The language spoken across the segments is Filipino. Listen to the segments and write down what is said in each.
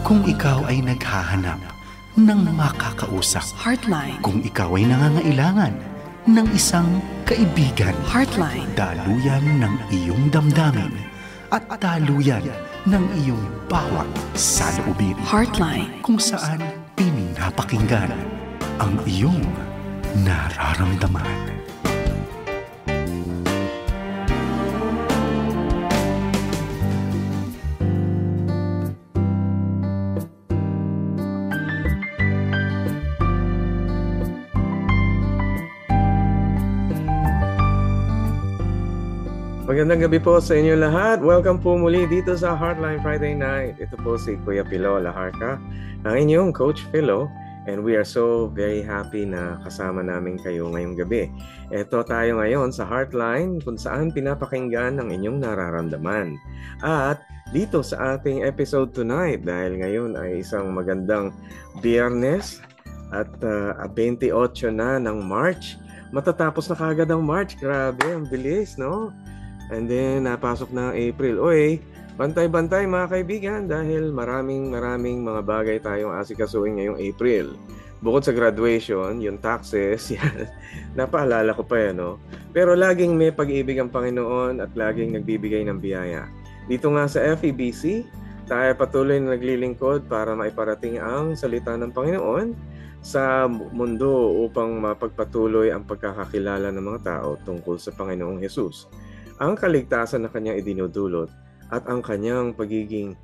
Kung ikaw ay naghahanap ng makakausap. Heartline. Kung ikaw ay nangangailangan ng isang kaibigan. Heartline. Daluyan ng iyong damdamin at daluyan ng iyong bawat saloobin. Heartline. Kung saan pinapakinggan ang iyong nararamdaman. Magandang gabi po sa inyo lahat. Welcome po muli dito sa Heartline Friday Night. Ito po si Kuya Pilo Laharca, ang inyong Coach Pilo. And we are so very happy na kasama namin kayo ngayong gabi. Ito tayo ngayon sa Heartline kung saan pinapakinggan ang inyong nararamdaman. At dito sa ating episode tonight, dahil ngayon ay isang magandang Biyernes at 28 na ng March. Matatapos na kagad ang March. Grabe, ang bilis, no? And then, napasok na ang April. Oy, bantay-bantay mga kaibigan dahil maraming mga bagay tayong asikasuhin ngayong April. Bukod sa graduation, yung taxes, yan, napaalala ko pa yan, no? Pero laging may pag-ibig ang Panginoon at laging nagbibigay ng biyaya. Dito nga sa FEBC, tayo patuloy na naglilingkod para maiparating ang salita ng Panginoon sa mundo upang mapagpatuloy ang pagkakakilala ng mga tao tungkol sa Panginoong Hesus, ang kaligtasan na kanyang idinudulot at ang kanyang pagiging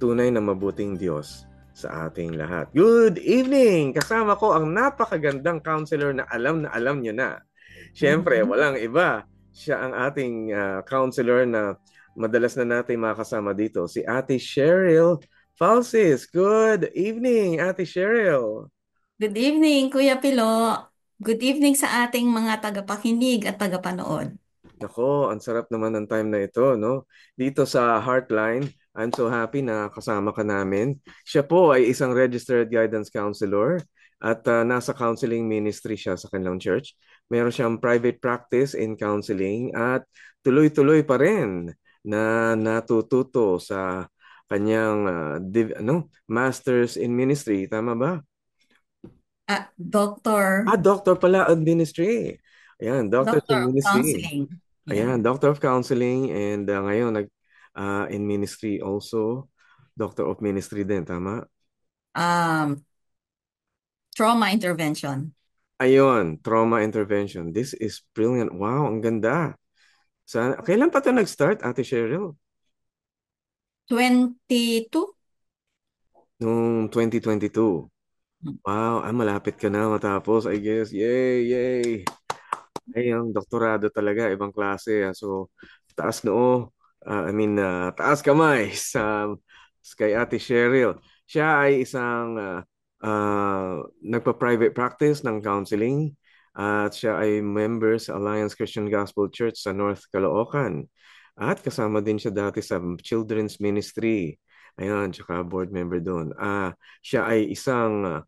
tunay na mabuting Diyos sa ating lahat. Good evening! Kasama ko ang napakagandang counselor na alam nyo na. Siyempre, walang iba. Siya ang ating counselor na madalas na natin makasama dito, si Ate Cheryl Falsis. Good evening, Ate Cheryl. Good evening, Kuya Pilo. Good evening sa ating mga tagapakinig at tagapanood. Nako, ang sarap naman ng time na ito, no? Dito sa Heartline, I'm so happy na kasama ka namin. Siya po ay isang registered guidance counselor at nasa counseling ministry siya sa kanilang church. Meron siyang private practice in counseling at tuloy-tuloy pa rin na natututo sa kanyang Masters in Ministry. Tama ba? Doctor. Doctor pala of Ministry. Ayan, Doctor of Ministry. Counseling. Ayan, Doctor of Counseling and ngayon in ministry also. Doctor of Ministry din, tama? Trauma intervention. Ayun, trauma intervention. This is brilliant. Wow, ang ganda. Kailan pa ito nag-start, Ate Cheryl? 22? Noong 2022. Wow, malapit ka na matapos, I guess. Yay! Ay, ang doktorado talaga, ibang klase. So, taas noo. Taas kamay sa kay Ate Cheryl. Siya ay isang nagpa-private practice ng counseling at siya ay member sa Alliance Christian Gospel Church sa North Caloocan. At kasama din siya dati sa Children's Ministry. Ayan, tsaka board member doon. Siya ay isang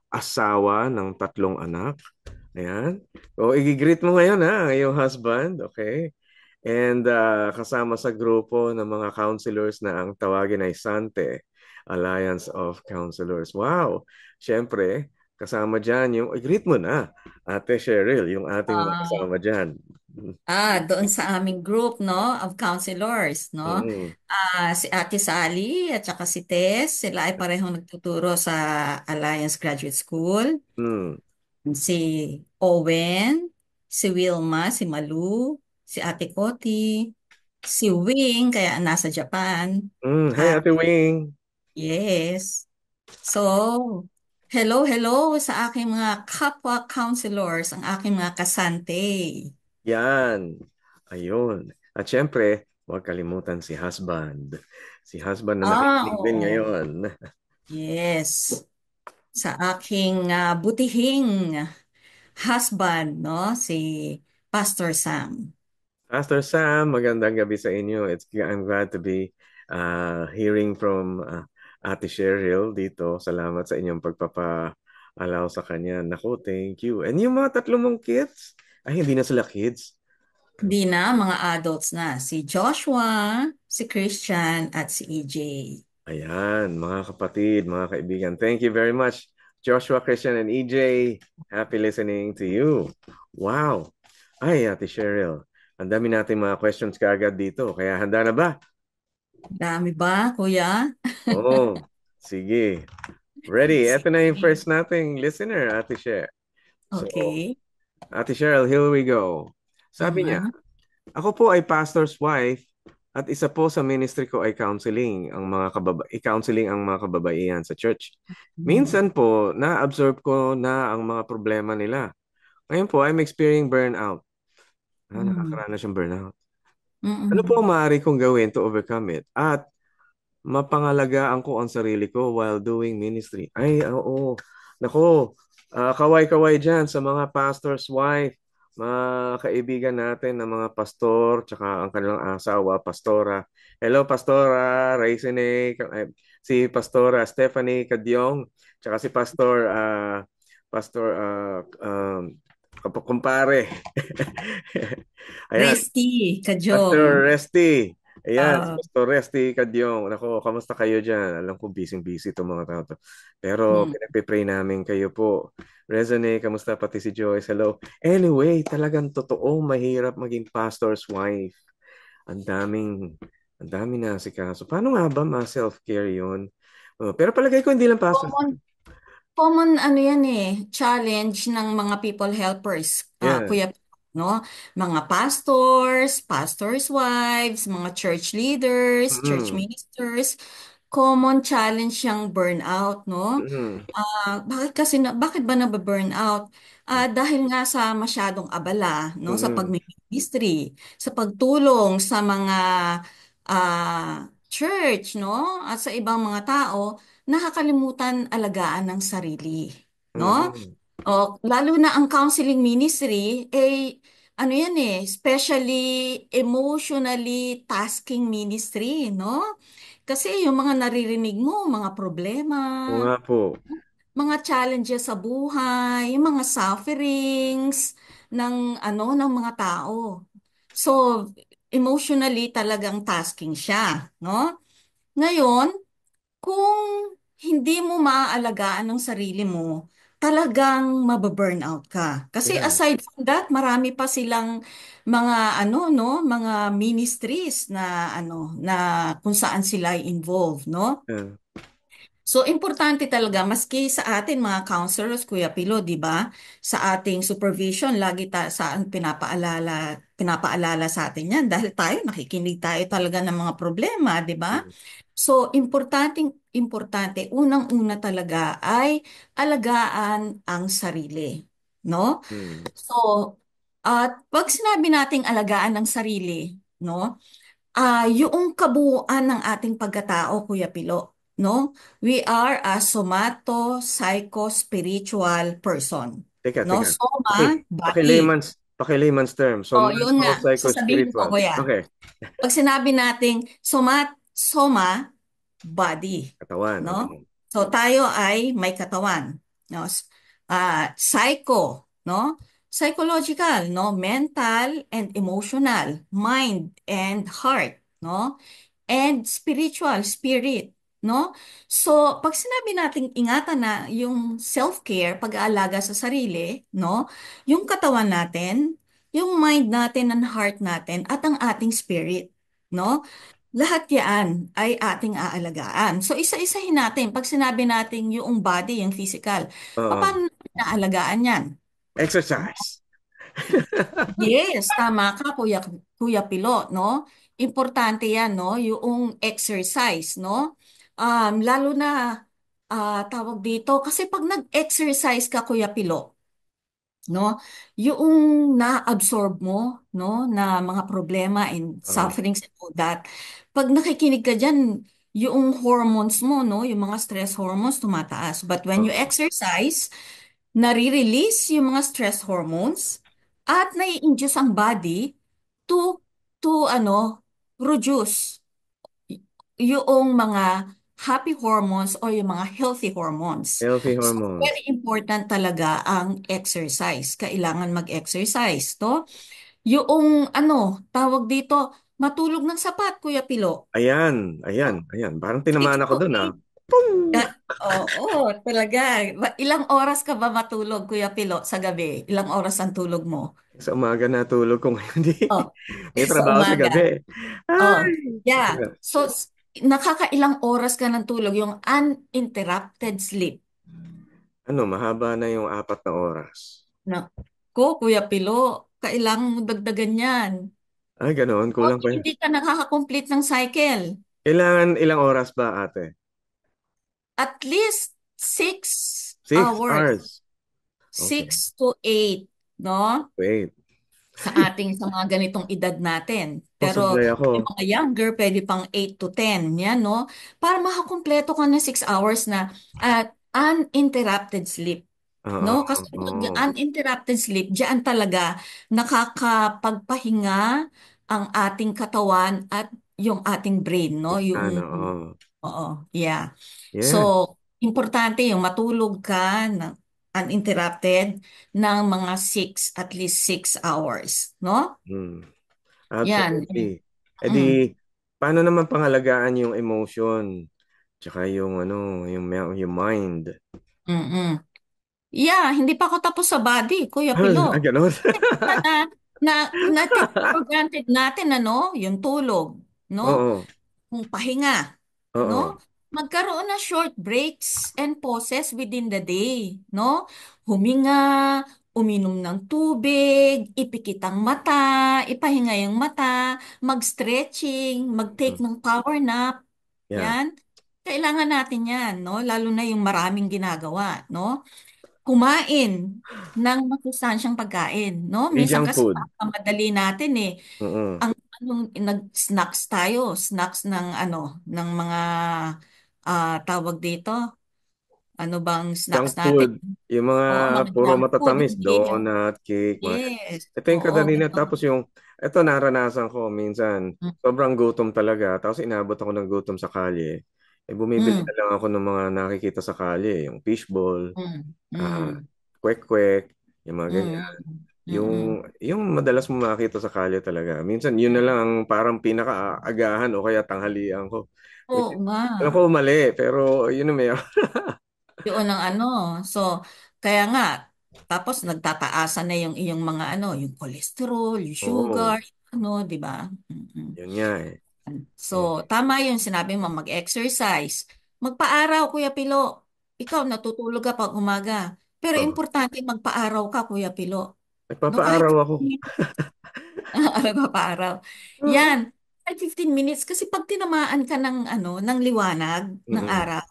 asawa ng 3 anak. Ayan. O, i-greet mo ngayon yung husband. Okay. And kasama sa grupo ng mga counselors na ang tawagin ay SANTE, Alliance of Counselors. Wow. Siyempre, kasama dyan yung, i-greet mo na, Ate Cheryl, yung ating kasama dyan. Doon sa aming group, no, of counselors, no? Si Ate Sally at saka si Tess, sila ay parehong nagtuturo sa Alliance Graduate School. Si Owen, si Wilma, si Malu, si Ate Coti, si Wing, kaya nasa Japan. Hi, Ate Wing. Yes. So, hello sa aking mga kapwa counselors, ang aking mga kasante. Yan. Ayun. At syempre, huwag kalimutan si husband. Si husband na nakikinig din ngayon. Yes. Sa aking butihing husband, no? Si Pastor Sam. Pastor Sam, magandang gabi sa inyo. I'm glad to be hearing from Ate Cheryl dito. Salamat sa inyong pagpapa-allow sa kanya. Naku, thank you. And yung mga 3 mong kids? Ay, hindi na sila kids. Hindi na, mga adults na. Si Joshua, si Christian, at si EJ. Ayan, mga kapatid, mga kaibigan. Thank you very much, Joshua, Christian, and EJ. Happy listening to you. Wow. Ay, Ate Cheryl. Ang dami natin mga questions kaagad dito. Kaya handa na ba? Dami ba, kuya? Oo. Sige. Ready. Ito na yung Sige. first nating listener, Ate Cheryl. So, Okay. Ate Cheryl, here we go. Sabi niya, Mhm. ako po ay pastor's wife at isa po sa ministry ko ay counseling ang mga kababaihan sa church. Mhm. Minsan po, na-absorb ko na ang mga problema nila. Ngayon po, I'm experiencing burnout. Mhm. Nakakaranas yung burnout. Ano po ang Mhm. maaari kong gawin to overcome it? At mapangalagaan ko ang sarili ko while doing ministry. Ay, oo. Nako, kaway-kaway dyan sa mga pastor's wife, mga kaibigan natin na mga pastor, tsaka ang kanilang asawa, pastora. Hello, Pastora Raisine, si Pastora Stephanie Cadyong, tsaka si Pastor, kumpare. Ayan, Resty, Pastor Kajong. Resty. Ayan, si Ah, Pastor Resty Cadyong. Nako, kamusta kayo dyan? Alam ko busy-busy itong mga tao to. Pero mm. pinagpipray namin kayo po. Resone, kamusta pati si Joyce? Hello. Anyway, talagang totoong mahirap maging pastor's wife. Ang daming, ang dami na si kaso. Paano nga ba ma-self-care yun? Pero palagay ko hindi lang pastor. Common, common ano yan challenge ng mga people helpers, Yeah. kuya, no? Mga pastors, pastors' wives, mga church leaders, church Mm-hmm. ministers, common challenge yung burnout, no? Mm-hmm. Bakit ba nababurn out? Dahil nga sa masyadong abala, no, sa Mm-hmm. pagmi-ministry, sa pagtulong sa mga church, no, at sa ibang mga tao, nakakalimutan alagaan ng sarili, no? Mm-hmm. O, lalo na ang counseling ministry, ano yan especially emotionally tasking ministry, no? Kasi yung mga naririnig mo, mga problema, Oo nga po. mga challenges sa buhay, yung mga sufferings ng mga tao. So, emotionally talagang tasking siya, no? Ngayon, kung hindi mo maaalagaan ng sarili mo, talagang mababurnout ka. Kasi Yeah. aside from that, marami pa silang mga ano no, mga ministries na kung saan sila ay involved, no? Yeah. So, importante talaga, maski sa atin mga counselors, Kuya Pilo, di ba? Sa ating supervision, lagi saan pinapaalala sa atin yan dahil tayo, nakikinig tayo talaga ng mga problema, di ba? Mm-hmm. So, importante, unang-una talaga ay alagaan ang sarili, no? Mm-hmm. So, at pag sinabi nating alagaan ng sarili, no? Yung kabuuan ng ating pagkatao, Kuya Pilo, no? We are a somato-psycho-spiritual person. Teka, No? teka. Soma, body. Paki-layman's term. So, Yun nga, sasabihin ko, psycho-spiritual. Kuya. Okay. Pag sinabi nating soma, body, Katawan. no? Okay. So tayo ay may katawan, no? Psycho, no? Psychological, no? Mental and emotional, mind and heart, no? And spiritual, spirit, no? So, pag sinabi nating ingatan na yung self-care, pag-aalaga sa sarili, no? Yung katawan natin, yung mind natin and heart natin, at ang ating spirit, no? Lahat yan ay ating aalagaan. So, isa-isahin natin. Pag sinabi natin yung body, yung physical, Oo. paano natin aalagaan yan? Exercise. Yes, tama ka, Kuya Pilo, no? Importante yan, no? Yung exercise, no? Lalo na, tawag dito, kasi pag nag-exercise ka, Kuya Pilo, no? Yung na-absorb mo, no? Na mga problema and Oo. sufferings and all that. Pag nakikinig ka dyan, yung hormones mo, no? Yung mga stress hormones tumataas. But when you Oo. exercise, nare-release yung mga stress hormones at nai-induce ang body to produce yung mga happy hormones o yung mga healthy hormones. Healthy So, hormones. very important talaga ang exercise. Kailangan mag-exercise, to. Yung tawag dito, Matulog ng sapat, Kuya Pilo. Ayan, Oh, ayan, ayan. Parang six tinamaan ako to dun ah. eight. Pum! Oo, talaga. Ilang oras ka ba matulog, Kuya Pilo, sa gabi? Ilang oras ang tulog mo? Sa umaga natulog ko ngayon. Di. Oh, May sa trabaho sa umaga. gabi. Oh, Ay! yeah. So, nakakailang oras ka ng tulog, yung uninterrupted sleep. Ano, mahaba na yung 4 na oras. Naku, Kuya Pilo, kailangan mo dagdagan yan. Ay, ganoon. O, Kulang pa yun. hindi ka nakaka-complete ng cycle. Kailangan ilang oras ba, ate? At least 6 Six hours. hours. Okay. 6 to 8, no? Wait. Sa mga ganitong edad natin. Pero Masublay ako. yung mga younger, pwede pang 8 to 10. Yan, no? Para makakumpleto ka ng 6 hours na at uninterrupted sleep. Oo. No? Kasi pag Oo. uninterrupted sleep, diyan talaga nakakapagpahinga ang ating katawan at yung ating brain, no? Ano, Yung, oo. oo, yeah. So, Yes. importante yung matulog ka ng uninterrupted ng mga at least 6 hours, no? Hmm. Yan. Absolutely. Eh di, Mm, paano naman pangalagaan yung emotion? Tsaka yung ano, yung mind. mm. Yeah, hindi pa ako tapos sa body, Kuya Ah, Pilo. ganon. Na, na, take for granted natin, ano, yung tulog, no? Oo. Kung pahinga, Oo. no? Magkaroon ng short breaks and pauses within the day, no? Huminga, uminom ng tubig, ipikit ang mata, ipahinga yung mata, mag-stretching, mag-take Mm. ng power nap, Yeah. yan. Kailangan natin yan, no? Lalo na yung maraming ginagawa, no? Kumain ng masustansyang pagkain, no? Free Minsan junk kasi food. madali natin eh. Oo. Nag-snacks tayo, snacks ng ano, ng mga tawag dito. Ano bang snacks Junk natin? food. Yung mga Oo, mga puro junk food, matatamis. hindi. Donut, cake, mga ganyan. Yes, Ito yung oo, kadalina. Tapos ganon. ito naranasan ko minsan. Mm, Sobrang gutom talaga. Tapos inabot ako ng gutom sa kalye. Eh, bumibili mm, na lang ako ng mga nakikita sa kalye. Yung fishball, mm, ah, mm, kwek-kwek, yung mga ganyan. mm, mm. Yung madalas mo makita sa kalye talaga. Minsan, yun na lang ang parang pinakaagahan o kaya tanghalian ko. Which, Oo nga. alam ko mali, pero yun na may. Yun ang ano. So, kaya nga, tapos nagtataasan na yung iyong mga ano, yung cholesterol, yung Oo, sugar, ano, di ba? Mm-mm. yun nga eh. Eh, So, tama yung sinabi mo, mag-exercise. Magpaaraw, Kuya Pilo. Ikaw, natutulog ka pag umaga. Pero Oh, importante magpaaraw ka, Kuya Pilo. No, kahit nagpapaaraw ako. 15 minutes, magpapaaraw. Oo. Yan, kahit 15 minutes. Kasi pag tinamaan ka ng, ano, ng liwanag ng Mm-mm. araw,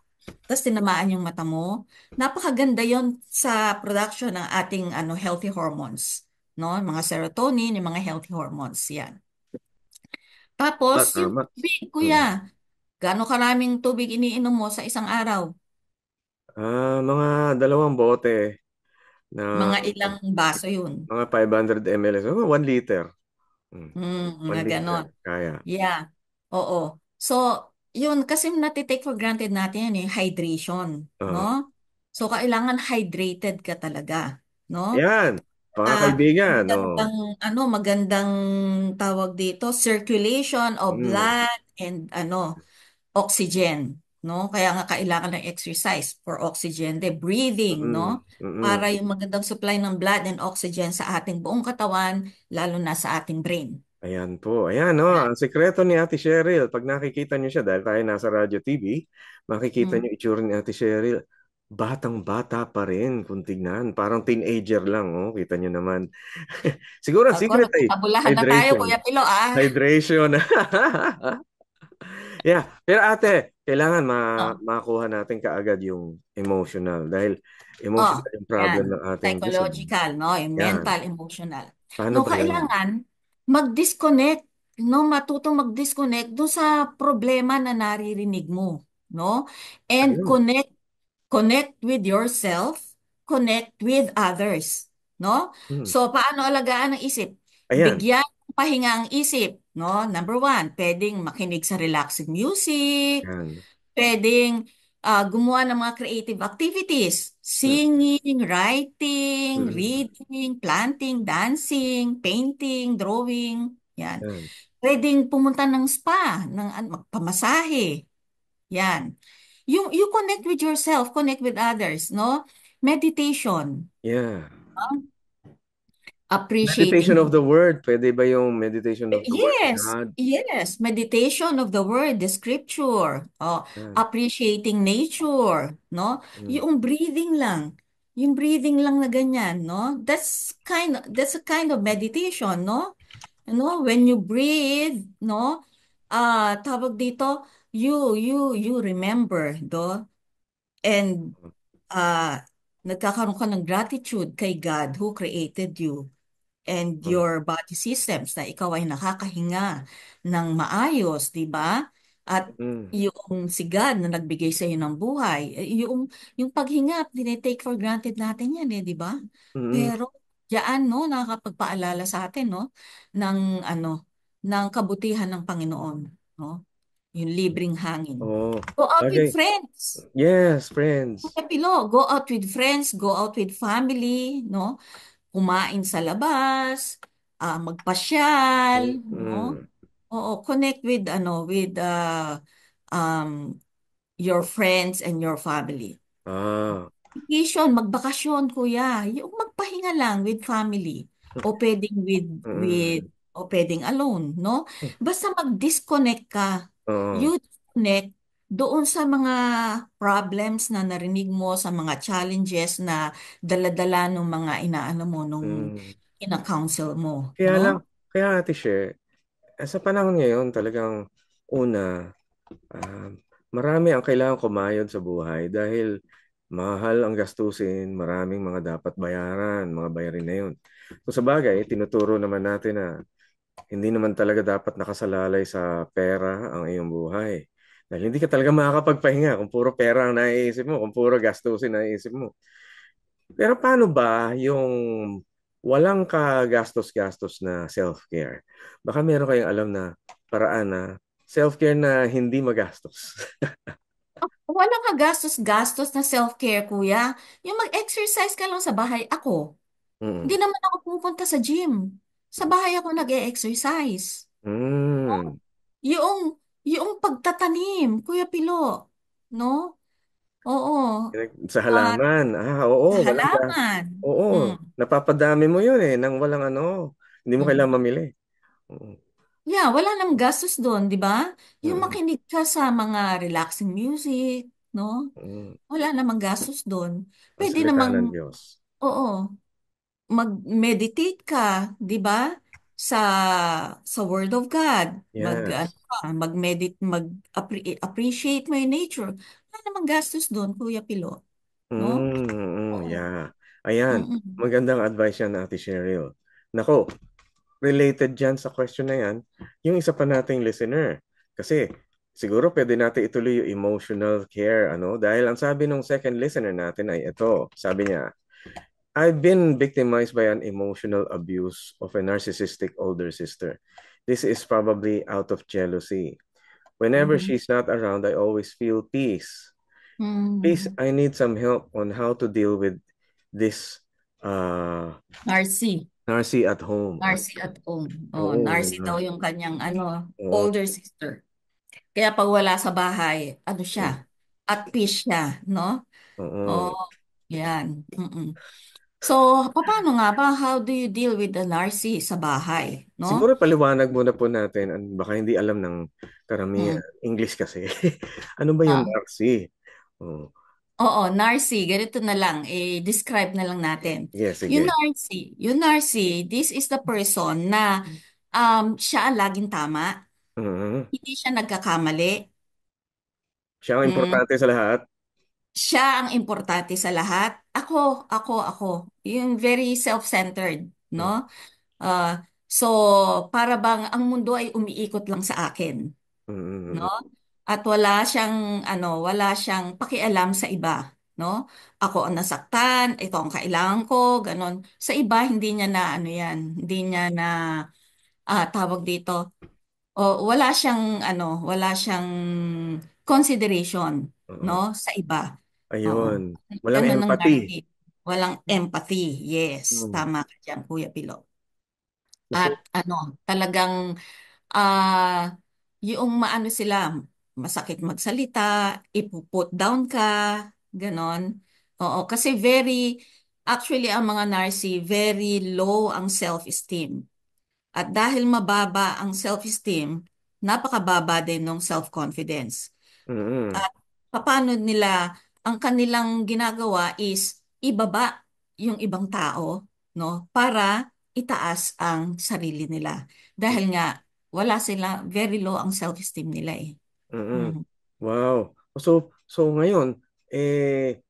tapos tinamaan yung mata mo, napakaganda yon sa production ng ating ano, healthy hormones. No? Mga serotonin, yung mga healthy hormones. Yan. Tapos, yung Tama. tubig, kuya. Mm. Gaano karaming tubig iniinom mo sa isang araw? Mga 2 bote na Mga ilang baso yun? mga 500 ml. So, 1 liter. Mm. Mga 1 liter. ganon. Kaya. Yeah. Oo. So, yun, kasi natitake for granted natin yan eh, hydration. No? Oo. So, kailangan hydrated ka talaga. No? Ayan. Mga Ah, kaibigan. Oh. magandang, ano, magandang tawag dito, circulation of Mm. blood and ano, oxygen, no? Kaya nga kailangan ng exercise for oxygen, the breathing, no? Mm. Para Mm. yung magandang supply ng blood and oxygen sa ating buong katawan, lalo na sa ating brain. Ayan po. Ayan, no. Yan. Ang sekreto ni Ate Cheryl, pag nakikita niyo siya, dahil tayo nasa Radyo TV, makikita Mm. niyo itsura ni Ate Cheryl. Batang-bata pa rin kung tignan. Parang teenager lang, oh. Kita niyo naman. Siguro ang Ako, secret ay nagkakabulahan na tayo, hydration. Kuya Pilo, ah. Hydration. Yeah. Pero ate, kailangan Oh, makuha natin kaagad yung emotional. Dahil oh, emotional yung yan. problem ng ating gusto. Psychological, no? Yung Yan. mental, emotional. Paano No, ba yan? kailangan mag-disconnect, no? Matutong mag-disconnect doon sa problema na naririnig mo, no? And Ayun. connect with yourself, connect with others, no? Hmm. So, paano alagaan ang isip? Ayan. Bigyan ng pahinga ang isip, no? Number one, pwedeng makinig sa relaxing music, Yan. pwedeng gumawa ng mga creative activities, Hmm. singing, writing, Hmm. reading, planting, dancing, painting, drawing, yan. Yan. pwedeng pumunta ng spa, ng magpamasahe. Yan. You connect with yourself, connect with others, no? Meditation. Yeah. Meditation of Appreciating. the word. Pwede ba yung meditation of the word of Yes, God? yes. Meditation of the word, the scripture. Oh, Yeah. appreciating nature, no? Mm. Yung breathing lang. Yung breathing lang na ganyan, no? That's a kind of meditation, no? When you breathe, no? Tawag dito, you remember, and uh, nagkakaroon ka ng gratitude kay God who created you and Mm. your body systems na ikaw ay nakakahinga ng maayos, di ba? At Mm. yung si God na nagbigay sa iyo ng buhay, yung paghinga, tinitake for granted natin yan di ba? Mm. Pero diyan, no, nakakapagpaalala sa atin, no, ng ng kabutihan ng Panginoon, no? Yung libreng hangin. Oh. Go out with Okay. friends. Yes, friends. Go out with friends, go out with family, no? Kumain sa labas, magpasyal, no? Mm. Oo, connect with um your friends and your family. Ah. Vacation, magbakasyon, kuya. Yung magpahinga lang with family. O pwedeng Mm. o pwedeng alone, no? Basta mag-disconnect ka. Oo. You disconnect doon sa mga problems na narinig mo, sa mga challenges na dala-dala ng mga inaano mo nung Mm. ina-counsel mo, Kaya lang, no? kaya Ate She, sa panahon ngayon talagang una, ah, marami ang kailangan kumayod sa buhay dahil mahal ang gastusin, maraming mga dapat bayaran, mga bayarin na yun. So sa bagay, tinuturo naman natin na hindi naman talaga dapat nakasalalay sa pera ang iyong buhay. Dahil hindi ka talaga makakapagpahinga kung puro pera ang naiisip mo, kung puro gastusin ang naiisip mo. Pero paano ba yung walang kagastos-gastos na self-care? Baka meron kayong alam na paraan na self-care na hindi magastos. Walang kagastos-gastos na self-care, kuya. Yung mag-exercise ka lang sa bahay. Hindi Mm. naman ako pupunta sa gym. Sa bahay ako nag-e-exercise. Mm. Yung pagtatanim, Kuya Pilo, no? Oo. Sa At halaman. Oo, sa walang halaman. Oo, Mm, napapadami mo yun nang walang hindi mo mm. kailangan mamili. Oo. Yeah, wala namang gastos doon, di ba? Yung Mm. makinig ka sa mga relaxing music, no? Mm. Wala namang gastos doon. Ang Pwede salita ng namang, Diyos. oo, mag-meditate ka, 'di ba? Sa sa Word of God, Yes. appreciate mo yung nature. Wala namang gastos doon, Kuya Pilo, no? Oo. Yeah. Ayan, Mm-mm. magandang advice yan, Ate Cheryl. Nako, related dyan sa question na yan, yung isa pa nating listener. Kasi siguro pwede natin ituloy yung emotional care, Dahil ang sabi ng second listener natin ay ito. Sabi niya, I've been victimized by an emotional abuse of a narcissistic older sister. This is probably out of jealousy. Whenever Mhm. she's not around, I always feel peace. Please, Mm. I need some help on how to deal with this uh, Narcy. Narcy at home. Narcy at home. Oh, Oo, Narcy diba? daw yung kanyang Oo. older sister. Kaya pag wala sa bahay, Mm. siya? At peace siya, no? Oo. Oh, yan. Mm-mm. So, paano nga ba? How do you deal with the narcissist sa bahay? No? Siguro paliwanag muna po natin, baka hindi alam ng karamihan. Mm. English kasi. Ano ba yung Ah, Narcy? Oh. oo, narcissist. Ganito na lang. Describe na lang natin. Yes, sige. Yung narcissist, this is the person na siya ang laging tama. Mhm. Hindi siya nagkakamali. Siya ang Mm, importante sa lahat. siya ang importante sa lahat. Ako. Yung very self-centered, Mm. no? So, para bang ang mundo ay umiikot lang sa akin. No? Mm. At wala siyang pakialam sa iba, no? Ako ang nasaktan, ito ang kailangan ko, ganon. Sa iba hindi niya na hindi niya na tawag dito. O wala siyang consideration, Oo. no, sa iba. Oo. Ayun. Walang Ganon ang empathy. narrative. Walang empathy. Yes, Mm. tama ka diyan, Kuya Pilo. Naku. At talagang ah yung maano sila, masakit magsalita, ipuput down ka, ganon. Oo, kasi actually ang mga narcy, very low ang self-esteem. At dahil mababa ang self-esteem, napakababa din ng self-confidence. Mm-mm. At paano nila, ang kanilang ginagawa is ibaba yung ibang tao, no? Para itaas ang sarili nila. Dahil nga, wala sila, very low ang self-esteem nila eh. Mm-mm. Mhm. Wow. So ngayon,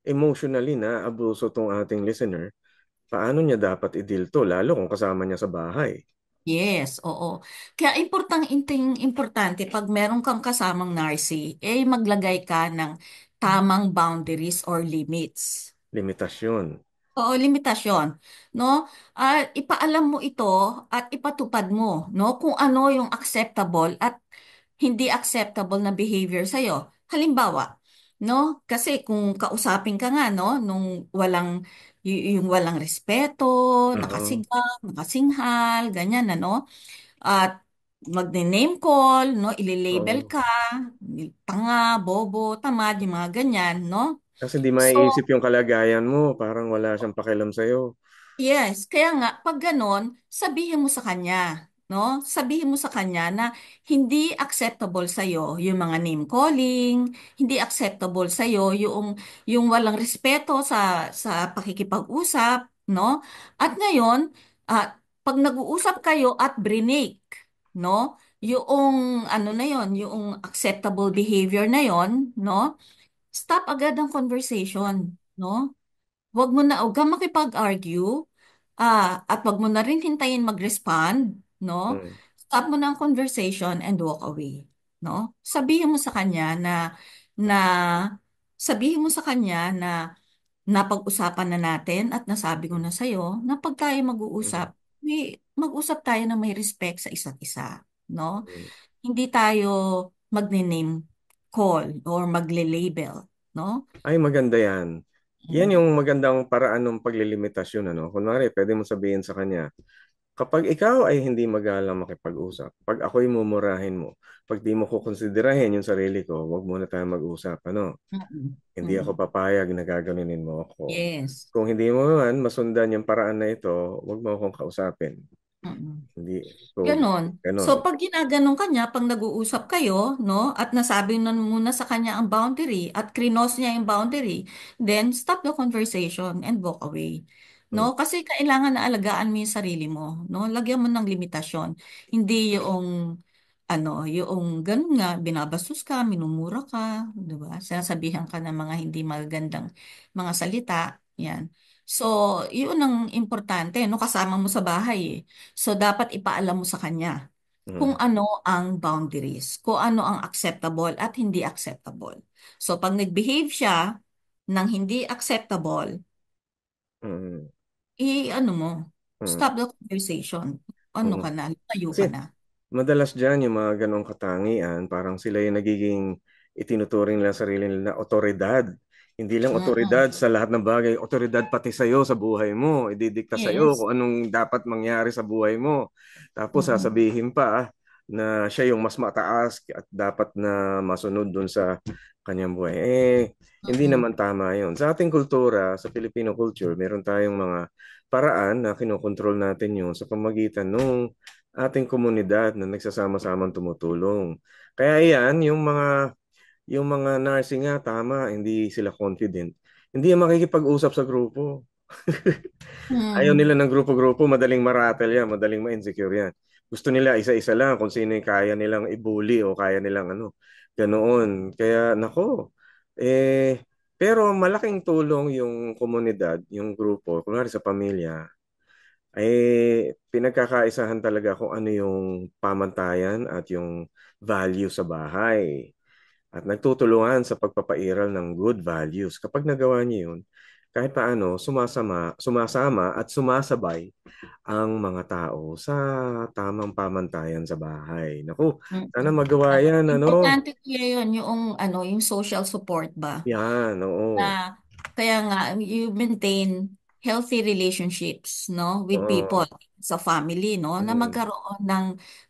emotionally na abuso tong ating listener, paano niya dapat i-deal to, lalo kung kasama niya sa bahay? Yes, oo. Kaya importante pag meron kang kasamang narcy, eh maglagay ka ng tamang boundaries or limits. Limitasyon. Oo, limitasyon, no? Ipaalam mo ito at ipatupad mo, no? Kung ano yung acceptable at hindi acceptable na behavior sa'yo. Halimbawa, no? Kasi kung kausapin ka nga, no? Nung yung walang respeto, Oo. nakasigaw, nakasinghal, ganyan, ano? At magne-name call, no? Ililabel Oo. ka, tanga, bobo, tamad, yung mga ganyan, no? Kasi di So, maiisip yung kalagayan mo, parang wala siyang pakialam sa'yo. yes, kaya nga, pag ganon, sabihin mo sa kanya, no? Sabihin mo sa kanya na hindi acceptable sa'yo yung mga name calling, hindi acceptable sa'yo yung walang respeto sa pakikipag-usap, no? At ngayon, pag nag-uusap kayo at brinig, no? Yung ano na yon, yung acceptable behavior na yon, no? Stop agad ang conversation, no? Huwag kang makipag-argue, at wag mo na rin hintayin mag-respond, no? Mm. Stop mo na ang conversation and walk away, no? Na, sabihin mo sa kanya na napag-usapan na natin at nasabi ko na sa'yo na pag tayo Mm. mag-uusap, mag-usap tayo na may respect sa isa't isa, no? Mm. Hindi tayo magne-name call or magle-label, no? Ay, maganda yan. Yan Mm. yung magandang paraan ng paglilimitasyon, ano? Kunwari, pwede mo sabihin sa kanya, kapag ikaw ay hindi magalang makipag-usap, pag ako'y mumurahin mo, pag di mo ko konsiderahin yung sarili ko, wag muna tayo mag-usap, ano? Mm. Hindi ako Mm. papayag na gaganunin mo ako. Yes. Kung hindi mo man masundan yung paraan na ito, wag mo akong kausapin. Mm. Hindi, so, Ganon. ganon. So, pag ginaganon kanya, pag nag-uusap kayo, no, at nasabi na muna sa kanya ang boundary at krinos niya yung boundary, then stop the conversation and walk away. Mm. No? Kasi kailangan na alagaan mo yung sarili mo, no? Lagyan mo ng limitasyon. Hindi yung ganun nga, binabastos ka, minumura ka, di ba? Sinasabihan ka ng mga hindi magagandang mga salita, yan. So, yun ang importante, no? Kasama mo sa bahay, eh. So, dapat ipaalam mo sa kanya kung Mm. ano ang boundaries, kung ano ang acceptable at hindi acceptable. So, pag nag-behave siya ng hindi acceptable, Mm. ano mo, Mm. stop the conversation. Ano Mm. ka na, tayo Kasi ka na. madalas dyan yung mga ganong katangian, parang sila yung nagiging itinuturing nila sarili nila na otoridad. Hindi lang Mm-mm. otoridad sa lahat ng bagay, otoridad pati sa'yo sa buhay mo. Ididikta sa'yo Yes. kung anong dapat mangyari sa buhay mo. Tapos Mm-mm. sasabihin pa na siya yung mas mataas at dapat na masunod dun sa kanyang buhay. Hindi Mm-mm. naman tama yun. Sa ating kultura, sa Filipino culture, meron tayong mga paraan na kinokontrol natin yun sa pamagitan ng ating komunidad na nagsasama-samang tumutulong. Kaya yan, yung mga nursing nga, tama, hindi sila confident. Hindi yan makikipag-usap sa grupo. Ayaw Mm. nila ng grupo-grupo, madaling maratel yan, madaling ma-insecure yan. Gusto nila isa-isa lang kung sino yung kaya nilang i-bully o kaya nilang ano, ganoon. Kaya nako, pero malaking tulong yung komunidad, yung grupo, kunwari sa pamilya, pinagkakaisahan talaga kung ano yung pamantayan at yung value sa bahay. At nagtutulungan sa pagpapairal ng good values. Kapag nagawa niyo yun, kahit paano, sumasama at sumasabay ang mga tao sa tamang pamantayan sa bahay. Naku, sana Mm-mm. magawa yan, ano? Importante kaya yun, yung social support ba? Yan, Na oo. kaya nga you maintain healthy relationships, no, with Oo. people sa family, no? Na Mm. magkaroon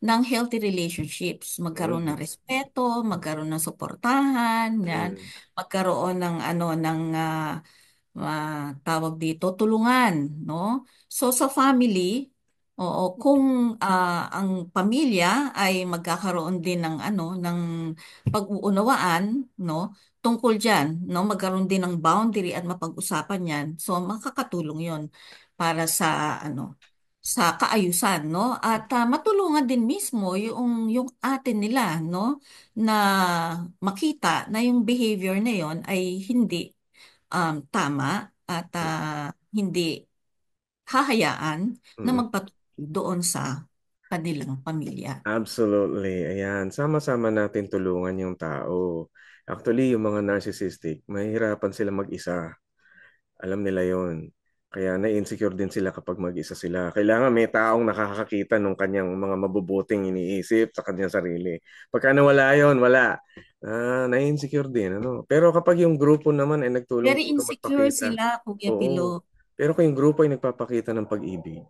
ng healthy relationships, magkaroon ng Mm. respeto, magkaroon ng suportahan, yan, Mm. magkaroon ng tawag dito, tulungan, no? So sa family, oo, kung ang pamilya ay magkakaroon din ng pag-uunawaan, no? Tungkol diyan, no? Magkaroon din ng boundary at mapag-usapan 'yan. So makakatulong 'yon para sa kaayusan, no? At matulungan din mismo yung atin nila, no? Na makita na yung behavior na 'yon ay hindi tama at hindi hahayaan na Mm. magpatuloy doon sa kanilang pamilya. Absolutely. Ayan, sama-sama natin tulungan yung tao. Actually, yung mga narcissistic, mahihirapan sila mag-isa. Alam nila yon. Kaya na-insecure din sila kapag mag-isa sila. Kailangan may taong nakakakita ng kanyang mga mabubuting iniisip sa kanyang sarili. Pagka nawala yon, wala. Na-insecure din. Ano? Pero kapag yung grupo naman ay Very nagtulong-tulong insecure magpakita, sila, Kuya Pilo. oo. Pero kung yung grupo ay nagpapakita ng pag-ibig,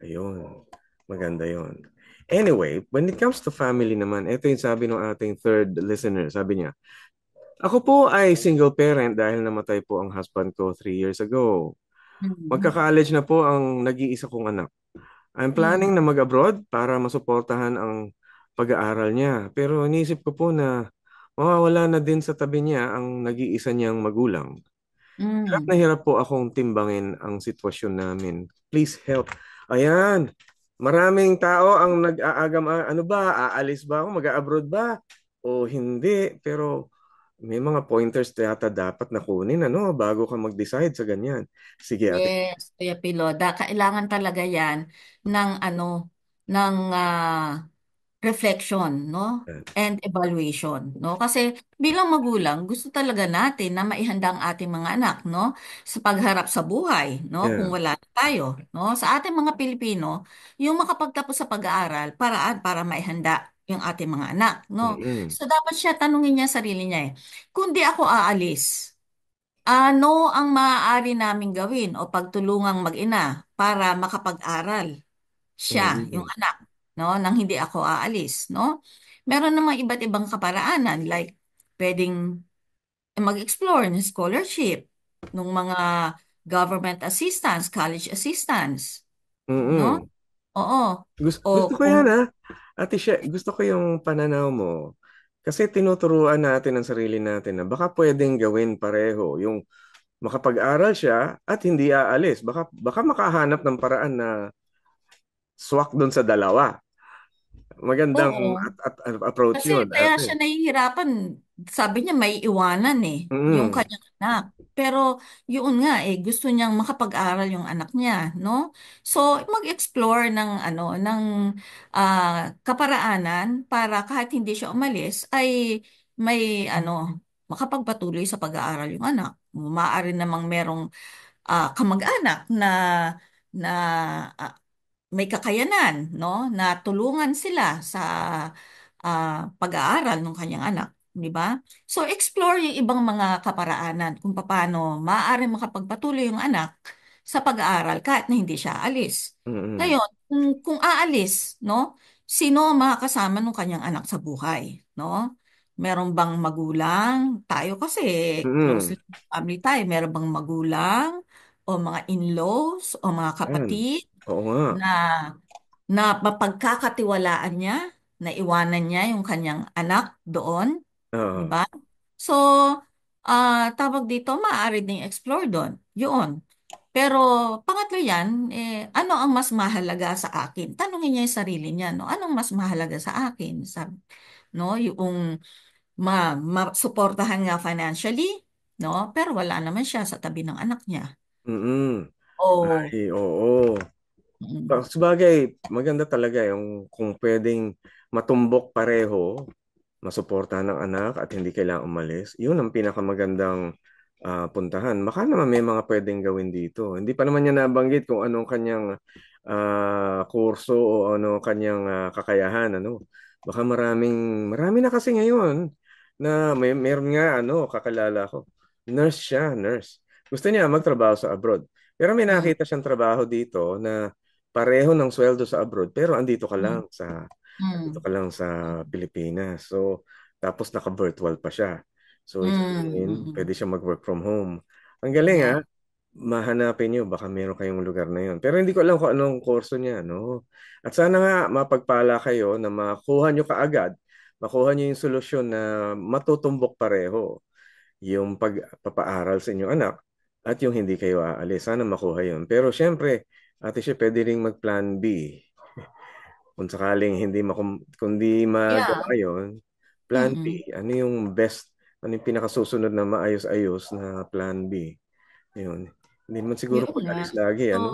ayun, maganda yon. Anyway, when it comes to family naman, ito yung sabi ng ating third listener. Sabi niya, ako po ay single parent dahil namatay po ang husband ko 3 years ago. Mm. Magka-college na po ang nag-iisa kong anak. I'm planning Mm. na mag-abroad para masuportahan ang pag-aaral niya. Pero iniisip ko po na mawawala na din sa tabi niya ang nag-iisa niyang magulang. Hirap na Mm. hirap po akong timbangin ang sitwasyon namin. Please help. Ayan. Maraming tao ang nag-aagam, ano ba, aalis ba ako, mag-abroad ba? O hindi. Pero may mga pointers yata dapat na kunin, ano, bago ka mag-decide sa ganyan. Sige, ate. Yes, Kuya Pilo. Kailangan talaga yan ng reflection, no? And evaluation, no? Kasi bilang magulang, gusto talaga natin na maihanda ang ating mga anak, no? Sa pagharap sa buhay, no? Kung Yeah. wala tayo, no? Sa ating mga Pilipino, yung makapagtapos sa pag-aaral, paraan para maihanda yung ating mga anak, no? Mm-mm. So dapat siya tanungin niya sarili niya kung di ako aalis, ano ang maaari naming gawin o pagtulungang mag-ina para makapag-aral siya, yung Mm-mm. anak, no, nang hindi ako aalis, no? Meron namang iba't ibang kaparaanan like pwedeng mag-explore ng scholarship, ng mga government assistance, college assistance, no? Mm-mm. Oo. Gusto, O gusto ko kung yan, ha? Ate She, gusto ko yung pananaw mo. Kasi tinuturuan natin ang sarili natin na baka pwedeng gawin pareho. Yung makapag-aral siya at hindi aalis. Baka makahanap ng paraan na swak doon sa dalawa. Magandang oo. approach Kasi yun, kaya ate. siya nahihirapan, sabi niya may iwanan yung Mm. kanyang anak. Pero yun nga gusto niyang makapag-aral yung anak niya, no? So mag-explore ng kaparaanan para kahit hindi siya umalis ay may makapagpatuloy sa pag-aaral yung anak. Maaari namang merong kamag-anak na ah, may kakayanan, no, na tulungan sila sa pag-aaral ng kanyang anak, di ba? So explore yung ibang mga kaparaanan kung paano maaari makapagpatuloy yung anak sa pag-aaral kahit na hindi siya alis. Mm. Ngayon, kung aalis, no, sino ang makakasama ng kanyang anak sa buhay, no? Meron bang magulang? Tayo kasi Mm. close family tayo. Meron bang magulang o mga in-laws o mga Yan. kapatid Oo nga. na mapagkakatiwalaan niya, na iwanan niya yung kanyang anak doon, di Oo. ba? So, tawag dito, maaari ding explore doon. Yun. Pero pangatlo yan, ano ang mas mahalaga sa akin? Tanungin niya yung sarili niya, no? Anong mas mahalaga sa akin? No? Yung suportahan nga financially, no? Pero wala naman siya sa tabi ng anak niya. Mm. O, Ay, oo. mm, Sabagay, maganda talaga yung kung pwedeng matumbok pareho, masuportahan ng anak at hindi kailangang umalis. Yun ang pinakamagandang puntahan. Baka naman may mga pwedeng gawin dito. Hindi pa naman niya nabanggit kung anong kanyang kurso o ano kanyang kakayahan. Ano. Baka marami na kasi ngayon na meron nga kakalala ko. Nurse siya, nurse. Gusto niya magtrabaho sa abroad. Pero may mm, nakita siyang trabaho dito na pareho ng sweldo sa abroad pero Mm. andito Mm. ka lang sa Pilipinas. So tapos naka-virtual pa siya. So ibig sabihin, Mm. pwede siya mag-work from home. Ang galing Yeah. mahanapin nyo, baka meron kayong lugar na yon. Pero hindi ko alam kung anong kurso niya, no? At sana nga mapagpala kayo na makuha nyo kaagad, makuha nyo yung solusyon na matutumbok pareho yung pagpapaaral sa inyong anak at yung hindi kayo aalis. Sana makuha yun. Pero syempre, ate siya pwede ring mag-plan B. Kung sakaling kundi magawa Yeah. yon, plan Mm. B. Ano yung pinakasusunod na maayos-ayos na plan B? Yun. Hindi naman siguro Yun nga. pag-alis lagi, Oo. ano?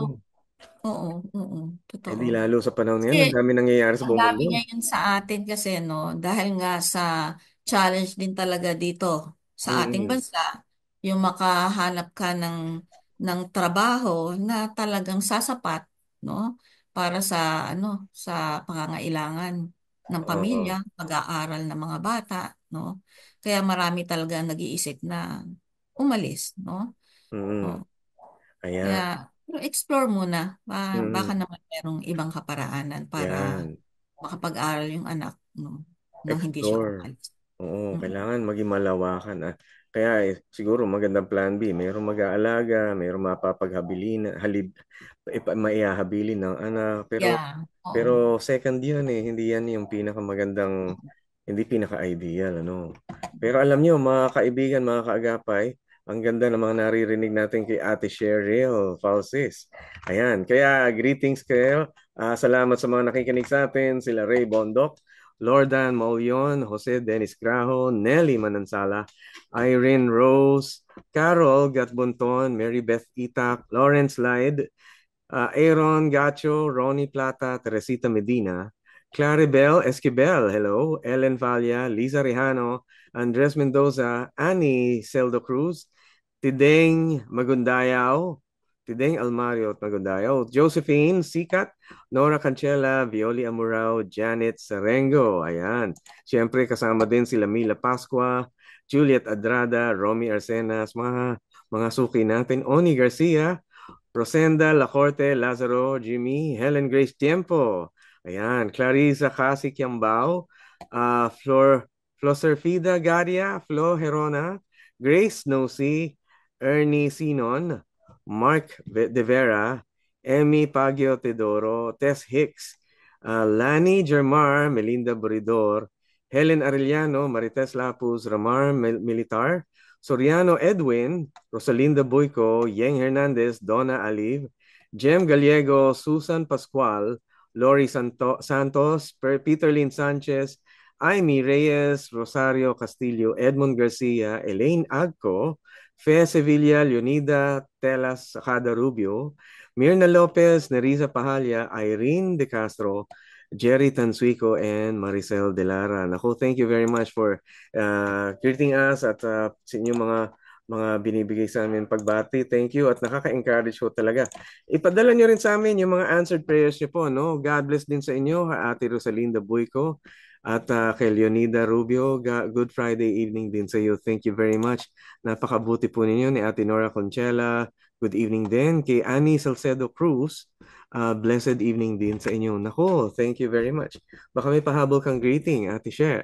Oo. Oo. Eh Totoo. di lalo sa panahon Kasi ngayon, ang dami nangyayari sa ang buong dami mundo. ngayon sa atin kasi no, dahil nga sa challenge din talaga dito sa ating Mm-mm. bansa, yung makahanap ka ng trabaho na talagang sasapat, no, para sa ano, sa pangangailangan ng pamilya, Oo. pag-aaral ng mga bata, no. Kaya marami talaga nag-iisip na umalis, no. Mm-mm. Oh, kaya Ayan. pero explore muna. Baka Mm-mm. naman merong ibang kaparaanan para Yan. makapag-aral yung anak, no, nang hindi siya Explore. umalis. Oo, Mm. kailangan maging malawakan. Kaya siguro magandang plan B. Mayroong mag-aalaga, mayroong mapapaghabilin, maihahabilin ng anak. Yeah, oo. Pero second yun hindi yan yung pinakamagandang, hindi pinaka-ideal, ano. Pero alam nyo, mga kaibigan, mga kaagapay, ang ganda ng mga naririnig natin kay Ate Cheryl Falsis. Ayan, kaya greetings kayo. Salamat sa mga nakikinig sa atin, sila Ray Bondok, Lordan Maulion, Jose Dennis Grajo, Nelly Manansala, Irene Rose, Carol Gatbunton, Mary Beth Itak, Lawrence Lyde, Aaron Gacho, Ronnie Plata, Teresita Medina, Claribel Esquivel, hello, Ellen Valia, Lisa Rejano, Andres Mendoza, Annie Celdo Cruz, Tideng Magundayaw, Tideng Almario at Magundayaw, Josephine Sikat, Nora Cancela, Violi Amurao, Janet Sarengo, ayan. Siyempre kasama din sila Mila Pascua, Juliet Adrada, Romy Arsenas, mga suki natin, Oni Garcia, Rosenda Lacorte, Lazaro, Jimmy, Helen Grace Tiempo. Ayan, Clarissa Kasi Kiambao, Floserfida Garia, Flo Herona, Grace Nosy, Ernie Sinon, Mark De Vera, Emmy Pagio Teodoro, Tess Hicks, Lani Germar, Melinda Buridor, Helen Arellano, Marites Lapuz, Ramar Militar, Soriano Edwin, Rosalinda Boyco, Yeng Hernandez, Donna Aliv, Jem Gallego, Susan Pascual, Lori Santos, Peter Lynn Sanchez, Aimee Reyes, Rosario Castillo, Edmond Garcia, Elaine Agco, Fe Sevilla, Leonida Telas Sacada Rubio, Mirna Lopez, Nerissa Pahalia, Irene De Castro, Jerry Tansuico, and Maricel De Lara. Naku, thank you very much for greeting us at sa inyong mga binibigay sa amin pagbati. Thank you at nakaka-encourage po talaga. Ipadala nyo rin sa amin yung mga answered prayers nyo po, no? God bless din sa inyo, Ate Rosalinda Buico at kay Leonida Rubio. Good Friday evening din sa iyo. Thank you very much. Napakabuti po ninyo ni Ate Nora Conchela. Good evening din kay Annie Salcedo Cruz. Blessed evening din sa inyo. Nako, thank you very much. Baka may pahabol kang greeting, Ate She.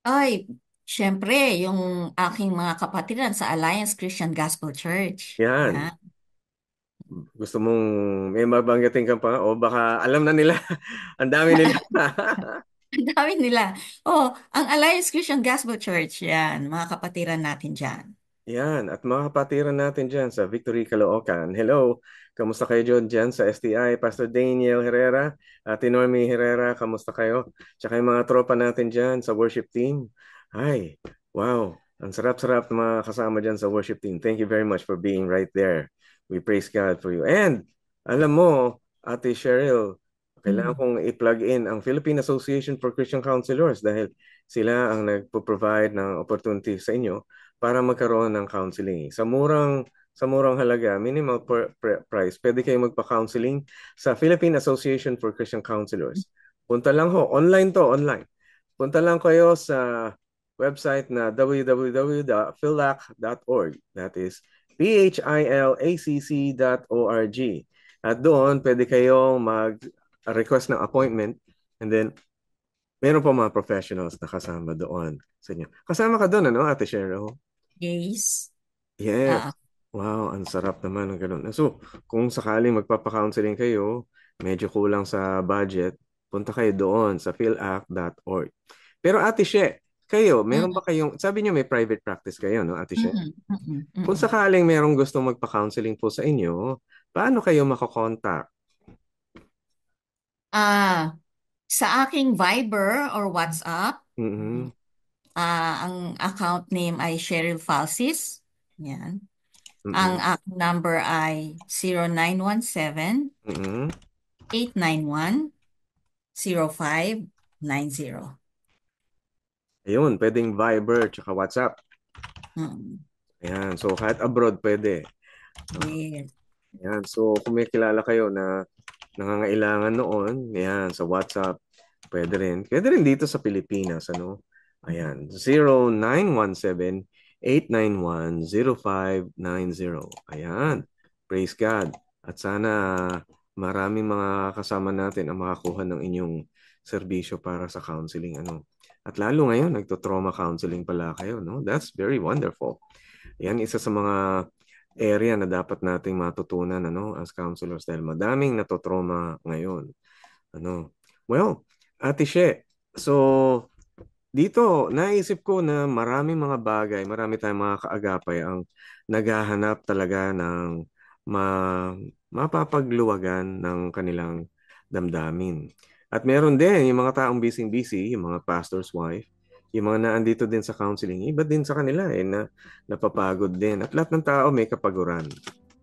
Ay, syempre, yung aking mga kapatiran sa Alliance Christian Gospel Church. Yan. Yan. Gusto mong may mabanggitin ka pa? O baka alam na nila. Ang dami nila. Ang dami nila. Oh, ang Alliance Christian Gospel Church. Yan, mga kapatiran natin dyan. Yan. At mga kapatiran natin dyan sa Victory, Caloocan. Hello. Kamusta kayo dyan sa STI? Pastor Daniel Herrera, Ate Normie Herrera, kamusta kayo? Tsaka yung mga tropa natin dyan sa worship team. Ay, wow. Ang sarap-sarap na mga kasama dyan sa worship team. Thank you very much for being right there. We praise God for you. And, alam mo, Ate Cheryl, kailangan Mm. kong i-plug in ang Philippine Association for Christian Counselors dahil sila ang nagpo-provide ng opportunity sa inyo para magkaroon ng counseling. Sa murang halaga, minimal price, pwede kayo magpa-counseling sa Philippine Association for Christian Counselors. Punta lang online to, online. Punta lang kayo sa website na www.philac.org. That is philacc.org. At doon, pwede kayong mag-request ng appointment and then meron pa mga professionals na kasama doon sa inyo. Kasama ka doon, ano, Ate Cheryl? Yes. Yes. Wow, ang sarap naman ng ganun. So, kung sakaling magpapa-counseling kayo, medyo kulang sa budget, punta kayo doon sa philact.org. Pero Ate She, kayo, meron ba kayong, sabi niyo may private practice kayo, no, Ate She? Kung sakaling merong gustong magpa-counseling po sa inyo, paano kayo makakontakt? Sa aking Viber or WhatsApp, Mm-hmm. ang account name ay Cheryl Falsis. Yan. Mm-hmm. Ang aking number ay 0917 Mm-hmm. 891 0590. Ayun, pwedeng Viber tsaka WhatsApp. Ayan, so kahit abroad pwede. Yes. Ayan, so kung may kilala kayo na nangangailangan noon, ayan, sa WhatsApp, pwede rin. Pwede rin dito sa Pilipinas, ano? Ayan, 0917-891-0590. Ayan, praise God. At sana maraming mga kasama natin ang makakuha ng inyong serbisyo para sa counseling, ano? At lalo ngayon, nagto-trauma counseling pala kayo, no? That's very wonderful. Yan, isa sa mga area na dapat nating matutunan, ano, as counselors dahil madaming natotrauma ngayon. Ano? Well, Ate She, so dito, naisip ko na maraming mga bagay, marami tayong mga kaagapay ang naghahanap talaga ng mapapagluwagan ng kanilang damdamin. At meron din yung mga taong busy-busy, yung mga pastor's wife, yung mga naandito din sa counseling, iba din sa kanila na napapagod din. At lahat ng tao may kapaguran.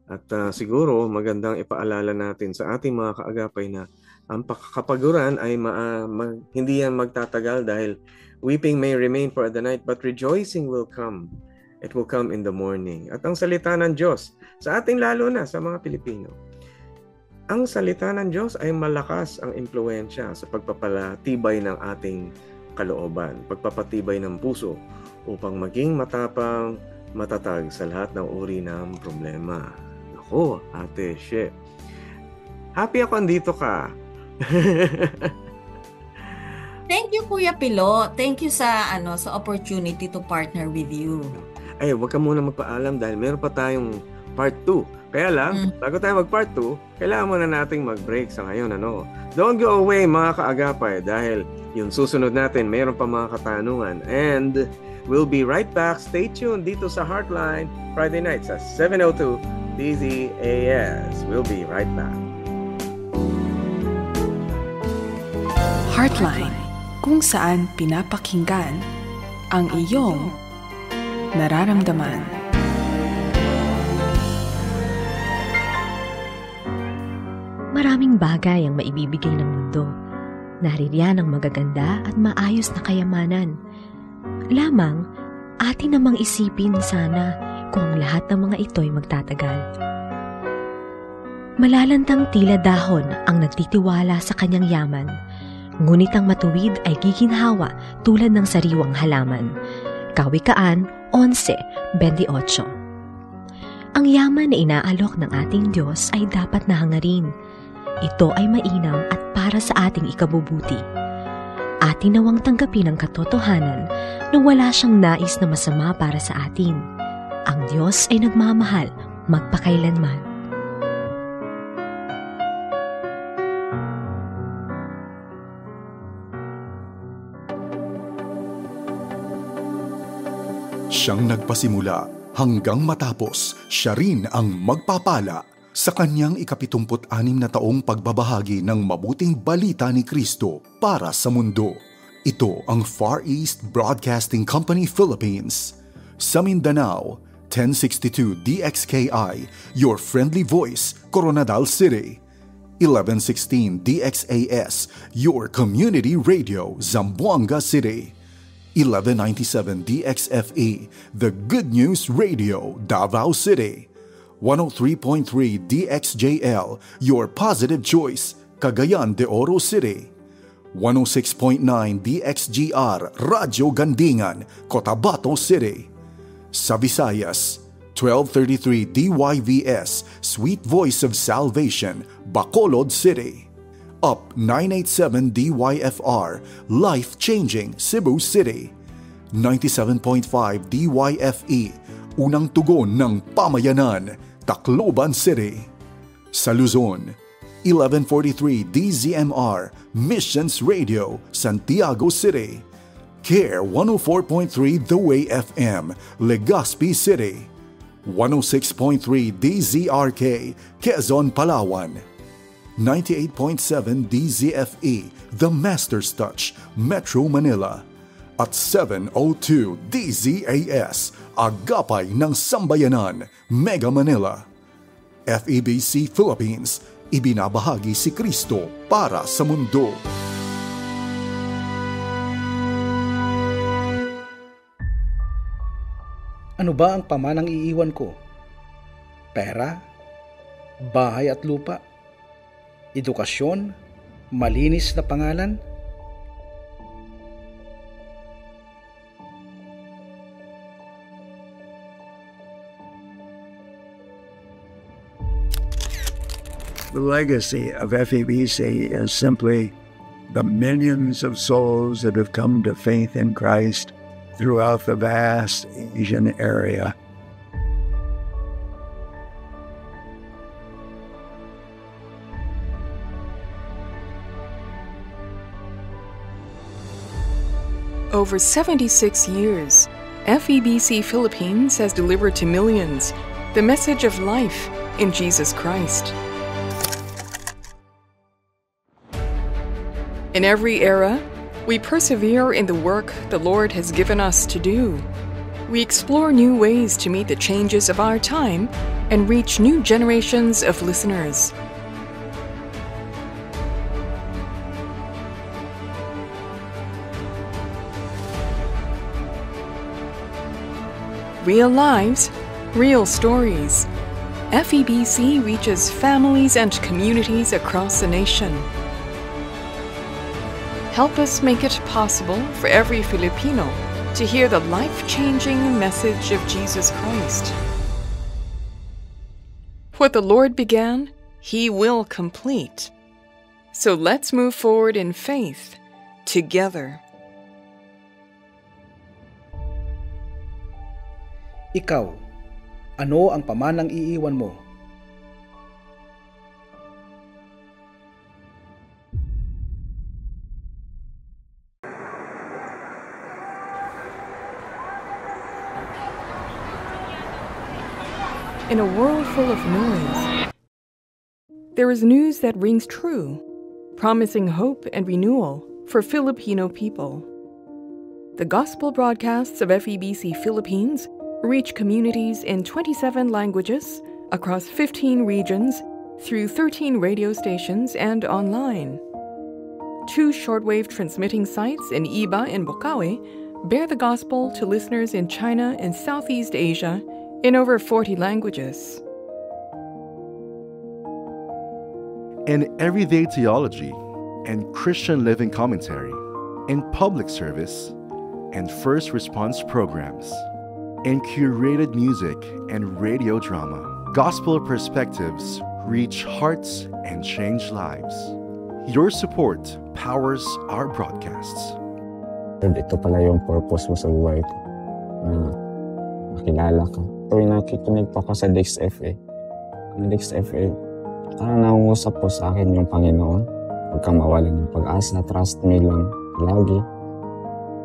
At siguro magandang ipaalala natin sa ating mga kaagapay na ang kapaguran ay hindi yan magtatagal dahil weeping may remain for the night but rejoicing will come. It will come in the morning. At ang salita ng Diyos, sa ating lalo na sa mga Pilipino, ang salita ng Diyos ay malakas ang impluwensya sa pagpapalatibay ng ating kalooban, pagpapatibay ng puso upang maging matapang, matatag sa lahat ng uri ng problema. Ako, Ate She. Happy ako andito ka. Thank you, Kuya Pilo. Thank you sa opportunity to partner with you. Ay, wag ka muna magpaalam dahil meron pa tayong part 2. Kaya lang, bago tayo mag-part 2, kailangan muna nating mag-break sa ngayon, ano? Don't go away, mga kaagapay, dahil yung susunod natin, meron pa mga katanungan. And we'll be right back. Stay tuned dito sa Heartline, Friday nights at 7:02 DZAS. We'll be right back. Heartline, kung saan pinapakinggan ang iyong nararamdaman. Maraming bagay ang maibibigay ng mundo. Naririyan ang magaganda at maayos na kayamanan. Lamang, atin namang isipin sana kung ang lahat ng mga ito'y magtatagal. Malalantang tila dahon ang nagtitiwala sa kanyang yaman, ngunit ang matuwid ay giginhawa tulad ng sariwang halaman. Kawikaan 11:28. Ang yaman na inaalok ng ating Diyos ay dapat nahangarin. Ito ay mainam at para sa ating ikabubuti. Atin nawang tanggapin ang katotohanan na wala siyang nais na masama para sa atin. Ang Diyos ay nagmamahal magpakailanman. Siyang nagpasimula hanggang matapos, siya rin ang magpapala. Sa kanyang 76 na taong pagbabahagi ng mabuting balita ni Kristo para sa mundo. Ito ang Far East Broadcasting Company Philippines. Sa Mindanao, 1062 DXKI, your friendly voice, Coronadal City. 1116 DXAS, your community radio, Zamboanga City. 1197 DXFE, the Good News Radio, Davao City. 103.3 DXJL, your positive choice, Cagayan de Oro City. 106.9 DXGR, Radyo Gandingan, Cotabato City. Sa Visayas, 1233 DYVS, Sweet Voice of Salvation, Bacolod City. Up 987 DYFR, Life Changing, Cebu City. 97.5 DYFE, Unang Tugon ng Pamayanan, Tacloban City. Sa Luzon, 1143 DZMR, Missions Radio, Santiago City. CARE 104.3 The Way FM, Legazpi City. 106.3 DZRK, Quezon, Palawan. 98.7 DZFE, The Master's Touch, Metro Manila. At 702 DZAS, Agapay ng Sambayanan, Mega Manila. FEBC Philippines, ibinabahagi si Kristo para sa mundo. Ano ba ang pamanang iiwan ko? Pera? Bahay at lupa? Edukasyon? Malinis na pangalan? The legacy of FEBC is simply the millions of souls that have come to faith in Christ throughout the vast Asian area. Over 76 years, FEBC Philippines has delivered to millions the message of life in Jesus Christ. In every era, we persevere in the work the Lord has given us to do. We explore new ways to meet the changes of our time and reach new generations of listeners. Real lives, real stories. FEBC reaches families and communities across the nation. Help us make it possible for every Filipino to hear the life-changing message of Jesus Christ. What the Lord began, He will complete. So let's move forward in faith together. Ikaw, ano ang pamanang iiwan mo? In a world full of noise, there is news that rings true, promising hope and renewal for Filipino people. The gospel broadcasts of FEBC Philippines reach communities in 27 languages across 15 regions through 13 radio stations and online. 2 shortwave transmitting sites in Iba and Bocaue bear the gospel to listeners in China and Southeast Asia in over 40 languages. In everyday theology and Christian living commentary, in public service and first response programs, in curated music and radio drama, gospel perspectives reach hearts and change lives. Your support powers our broadcasts. Ito pala yung purpose mo sa buhay ko. Makilala ka. Tuwing nakikinig pa ako sa Dix FA, parang nangungusap po sa akin yung Panginoon. Huwag kang mawalan ng pag-asa, trust me lang lagi.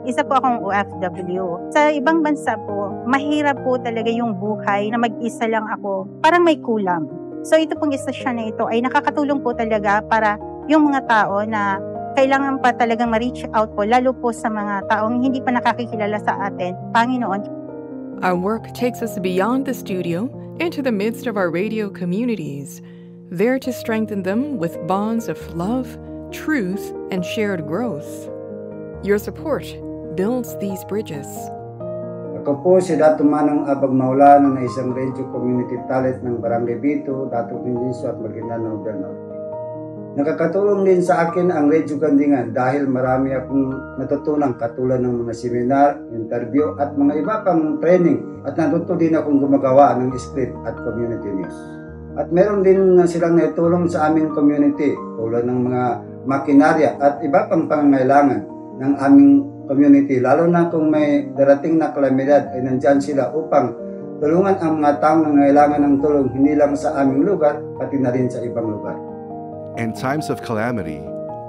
Isa po akong OFW. Sa ibang bansa po, mahirap po talaga yung buhay na mag-isa lang ako. Parang may kulang. So ito pong istasyon na ito ay nakakatulong po talaga para yung mga tao na kailangan pa talagang ma-reach out po, lalo po sa mga taong hindi pa nakakikilala sa atin, Panginoon. Our work takes us beyond the studio into the midst of our radio communities, there to strengthen them with bonds of love, truth, and shared growth. Your support builds these bridges. Ako po si Dato Manang Abag Maulano na isang radio community talent ng Barangay Bito, Dato Pindiso at Maguindanao del Norte. Nakakatulong din sa akin ang Radio Gandingan dahil marami akong natutunan katulad ng mga seminar, interview at mga iba pang training at natuto din akong gumagawa ng script at community news. At meron din silang naitulong sa aming community tulad ng mga makinarya at iba pang pangangailangan ng aming community. Lalo na kung may darating na kalamidad ay nandyan sila upang tulungan ang mga taong nangangailangan ng tulong hindi lang sa aming lugar, pati na rin sa ibang lugar. In times of calamity,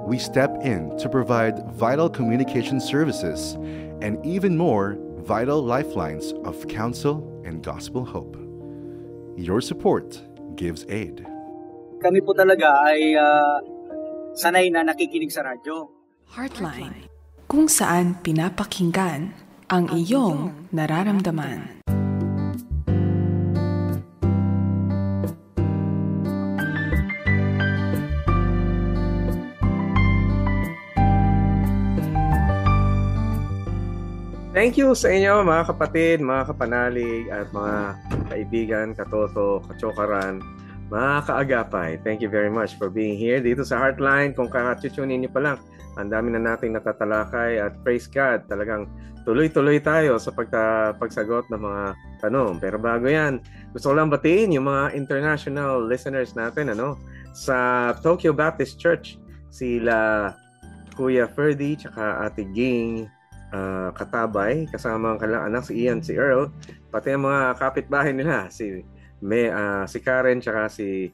we step in to provide vital communication services and even more vital lifelines of counsel and gospel hope. Your support gives aid. Kami po talaga ay sanay na nakikinig sa radyo. Heartline, kung saan pinapakinggan ang iyong nararamdaman. Thank you sa inyo mga kapatid, mga kapanalig at mga kaibigan, katoto, kachokaran, mga kaagapay. Thank you very much for being here dito sa Heartline. Kung kakatutunin niyo pa lang, ang dami na nating natatalakay at praise God. Talagang tuloy-tuloy tayo sa pagsagot ng mga tanong. Pero bago yan, gusto ko lang batiin yung mga international listeners natin sa Tokyo Baptist Church. Sila Kuya Ferdy tsaka Ate Ging Katabay, kasama ang kanilang anak si Ian, si Earl, pati ang mga kapitbahay nila si Karen tsaka si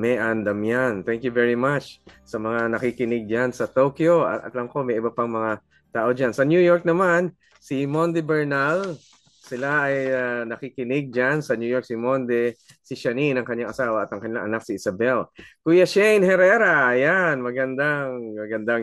Mayan Damian. Thank you very much sa mga nakikinig dyan sa Tokyo at alam ko may iba pang mga tao dyan. Sa New York naman, si Monde Bernal, sila ay nakikinig dyan sa New York, si Monde, si Shani ang kanyang asawa at ang kanyang anak si Isabel. Kuya Shane Herrera, ayan, magandang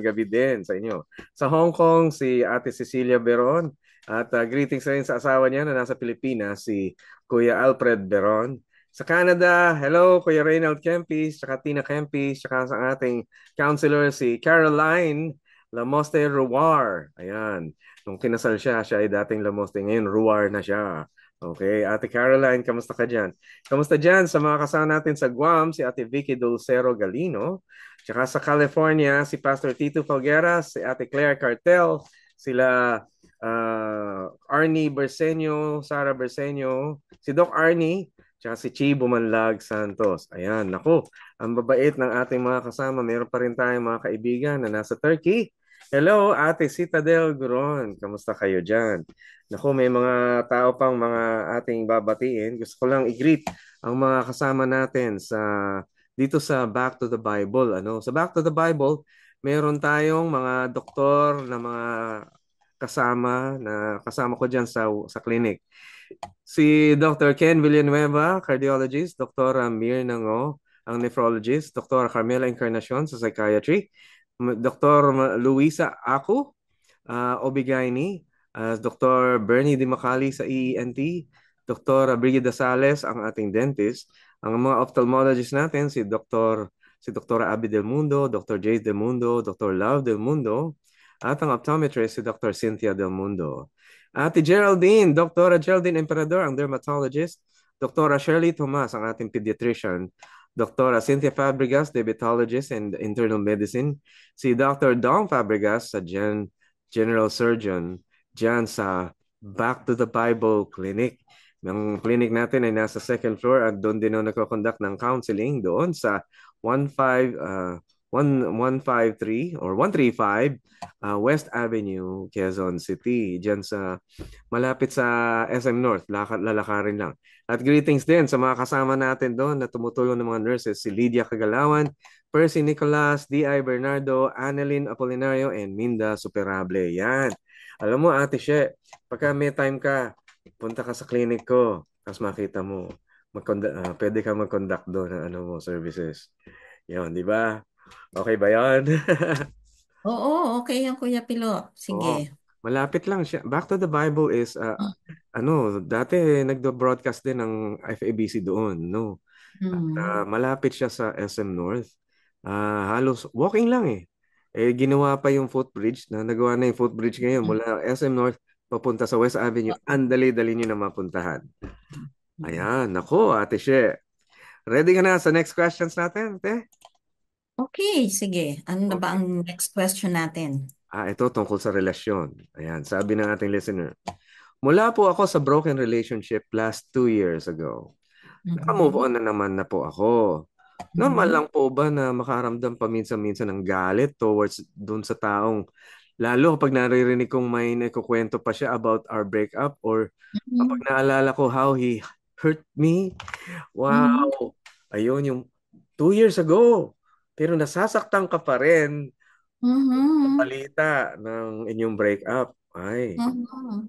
gabi din sa inyo. Sa Hong Kong, si Ate Cecilia Beron at greetings rin sa asawa niya na nasa Pilipinas, si Kuya Alfred Beron. Sa Canada, hello Kuya Reynald Kempis, saka Tina Kempis, saka sa ating counselor si Caroline Lamoste Ruar. Ayan. Nung kinasal siya ay dating Lamoste. Ngayon, Ruar na siya. Okay. Ate Caroline, kamusta ka dyan? Kamusta dyan sa mga kasama natin sa Guam, si Ate Vicky Dulcero Galino. Tsaka sa California, si Pastor Tito Falgueras, si Ate Claire Cartel, sila Arnie Bersenio, Sara Bersenio, si Doc Arnie, tsaka si Chibo Manlag Santos. Ayan, naku, ang babait ng ating mga kasama. Meron pa rin tayong mga kaibigan na nasa Turkey. Hello, Ate Citadel Guron. Kamusta kayo dyan? Naku, may mga tao pang mga ating babatiin. Gusto ko lang i-greet ang mga kasama natin dito sa Back to the Bible. Sa Back to the Bible, meron tayong mga doktor na mga kasama ko dyan sa clinic. Si Dr. Ken Villanueva, cardiologist, Dr. Mir Nango, ang nephrologist, Dr. Carmela Encarnacion sa psychiatry, Dr. Luisa Ako, OB-GYN, Dr. Bernie Dimacali sa EENT, Dr. Brigida Sales, ang ating dentist, ang mga ophthalmologist natin, si Dr. Abby Del Mundo, Dr. Jace Del Mundo, Dr. Love Del Mundo, at ang optometrist si Dr. Cynthia Del Mundo. Ate Geraldine, Dr. Geraldine Emperador, ang dermatologist, Dr. Shirley Tomas, ang ating pediatrician, Dr. Cynthia Fabregas, diabetologist and internal medicine, si Dr. Dom Fabregas, sa general surgeon, dyan sa Back to the Bible Clinic. Ang clinic natin ay nasa second floor at doon din nagko-conduct ng counseling doon sa 153 or 135 West Avenue, Quezon City. Diyan malapit sa SM North, lalakarin lang. At greetings din sa mga kasama natin doon na tumutulong ng mga nurses, si Lydia Kagalawan, Percy Nicolas, D.I. Bernardo, Annalyn Apolinario, and Minda Superable. Yan. Alam mo, Ate She, pagka may time ka, punta ka sa clinic ko, tapos makita mo, pwede ka mag-conduct doon ng services. Yan, di ba? Okay ba yan? Oo, okay yan, Kuya Pilo. Sige. Malapit lang siya. Back to the Bible is, dati nagdo-broadcast din ng FABC doon, no? At, malapit siya sa SM North. Halos walking lang eh. Ginawa pa yung footbridge, nagawa na yung footbridge ngayon mula SM North papunta sa West Avenue. Ang dali-dali nyo na mapuntahan. Ayan, nako, Ate She. Ready ka na sa next questions natin, Ate? Okay, sige. Ano na ba ang next question natin? Ito tungkol sa relasyon. Ayan, sabi ng ating listener. Mula po ako sa broken relationship last 2 years ago. Naka-move Mhm. on na naman na po ako. Normal Mhm. lang po ba na makaramdam paminsan-minsan ng galit towards dun sa taong, lalo kapag naririnig kong may nagkukwento pa siya about our breakup, or kapag Mhm. naalala ko how he hurt me? Mhm. Wow! Ayun, yung 2 years ago. Pero nasasaktan ka pa rin sa Mhm. balita ng inyong breakup. Ay, Mhm.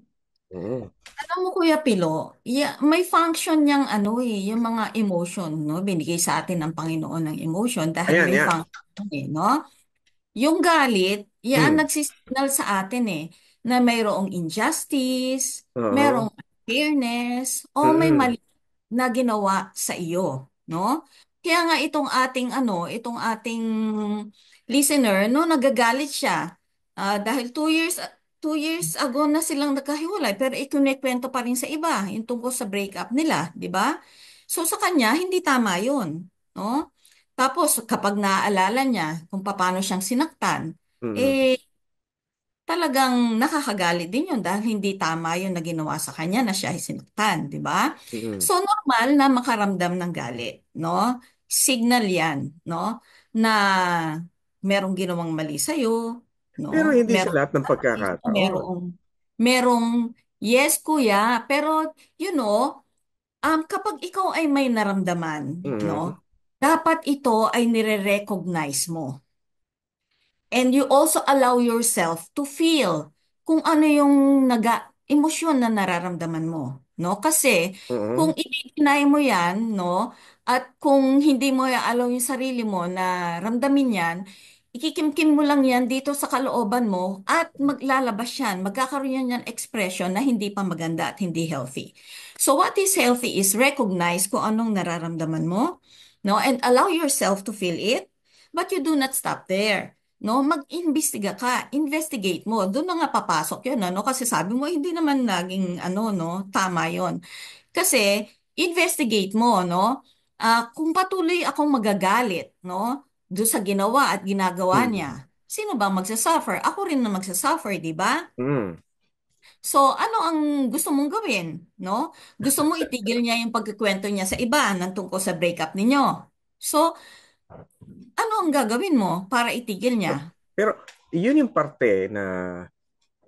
oo. Alam mo Kuya Pilo, may function yang ano yung mga emotion, no? Binigay sa atin ng Panginoon ng emotion dahil Ayan, may yan. function no? Yung galit, yan Hmm. nagsisignal sa atin na mayroong injustice, Oo. mayroong unfairness, o may Mm-mm. mali na ginawa sa iyo, no? Kaya nga itong ating listener, no, nagagalit siya. Dahil 2 years ago na silang nagkahiwalay, pero ikinikwento pa rin sa iba, yung tungkol sa breakup nila, di ba? So sa kanya, hindi tama yun, no? Tapos kapag naaalala niya kung paano siyang sinaktan, Mm-mm. eh talagang nakakagalit din yun dahil hindi tama yun na ginawa sa kanya na siya ay sinaktan, di ba? Mm-mm. So normal na makaramdam ng galit, no? Signal yan, no? Na merong ginawang mali sa'yo, Pero no? hindi sa lahat ng pagkakataon. Merong, yes kuya, pero kapag ikaw ay may naramdaman, Mm-mm. no? Dapat ito ay nire-recognize mo. And you also allow yourself to feel kung ano yung emosyon na nararamdaman mo, no? Kasi kung Oo. i-deny mo 'yan, no, at kung hindi mo i-allow yung sarili mo na ramdamin 'yan, ikikimkim mo lang 'yan dito sa kalooban mo at maglalabas 'yan, magkakaroon yan ng expression na hindi pa maganda at hindi healthy. So what is healthy is recognize kung anong nararamdaman mo, no, and allow yourself to feel it, but you do not stop there. No, mag-imbestiga ka, investigate mo. Doon na nga papasok 'yun, ano? Kasi sabi mo hindi naman naging ano, no, tama 'yon. Kasi investigate mo, no? Kung patuloy akong magagalit, no, doon sa ginawa at ginagawa Mm. niya, sino ba magsasuffer? Ako rin na magsasuffer, di ba? Mm. So, ano ang gusto mong gawin, no? Gusto mo itigil niya yung pagkukwento niya sa iba ng tungkol sa breakup ninyo. So, ano ang gagawin mo para itigil niya? Pero yun yung parte na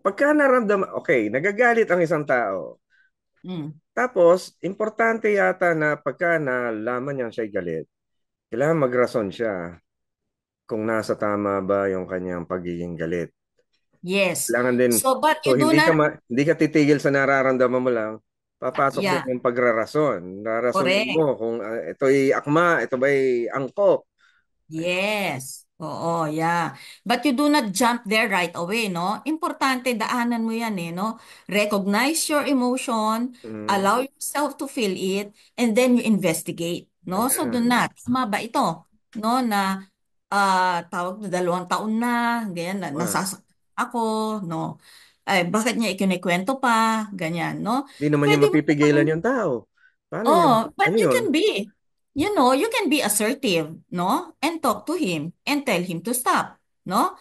pagka naramdaman, okay, nagagalit ang isang tao. Mm. Tapos, importante yata na pagka nalaman niya siya'y galit, kailangan magrason siya kung nasa tama ba yung kanyang pagiging galit. Yes. Kailangan din, So, but so you do not, hindi ka titigil sa nararamdaman mo lang, papasok din yeah, yung pagrarason. Rarasonin correct. mo kung ito'y akma, ito ba'y angkop. Yes. Oo, yeah. But you do not jump there right away, no? Importante, daanan mo yan, no? Recognize your emotion, Mm. allow yourself to feel it, and then you investigate, no? So, do Ayan. not. Tama ba ito? No, na tawag na 2 taon na, ganyan, na, Ah, nasasaktan ako, no? Ay, bakit niya ikinikwento pa, ganyan, no? Hindi naman niya Pwede mo mapipigilan yung tao. Paano niya? Oh, but Ano you yun? can be, you can be assertive, no? And talk to him and tell him to stop, no?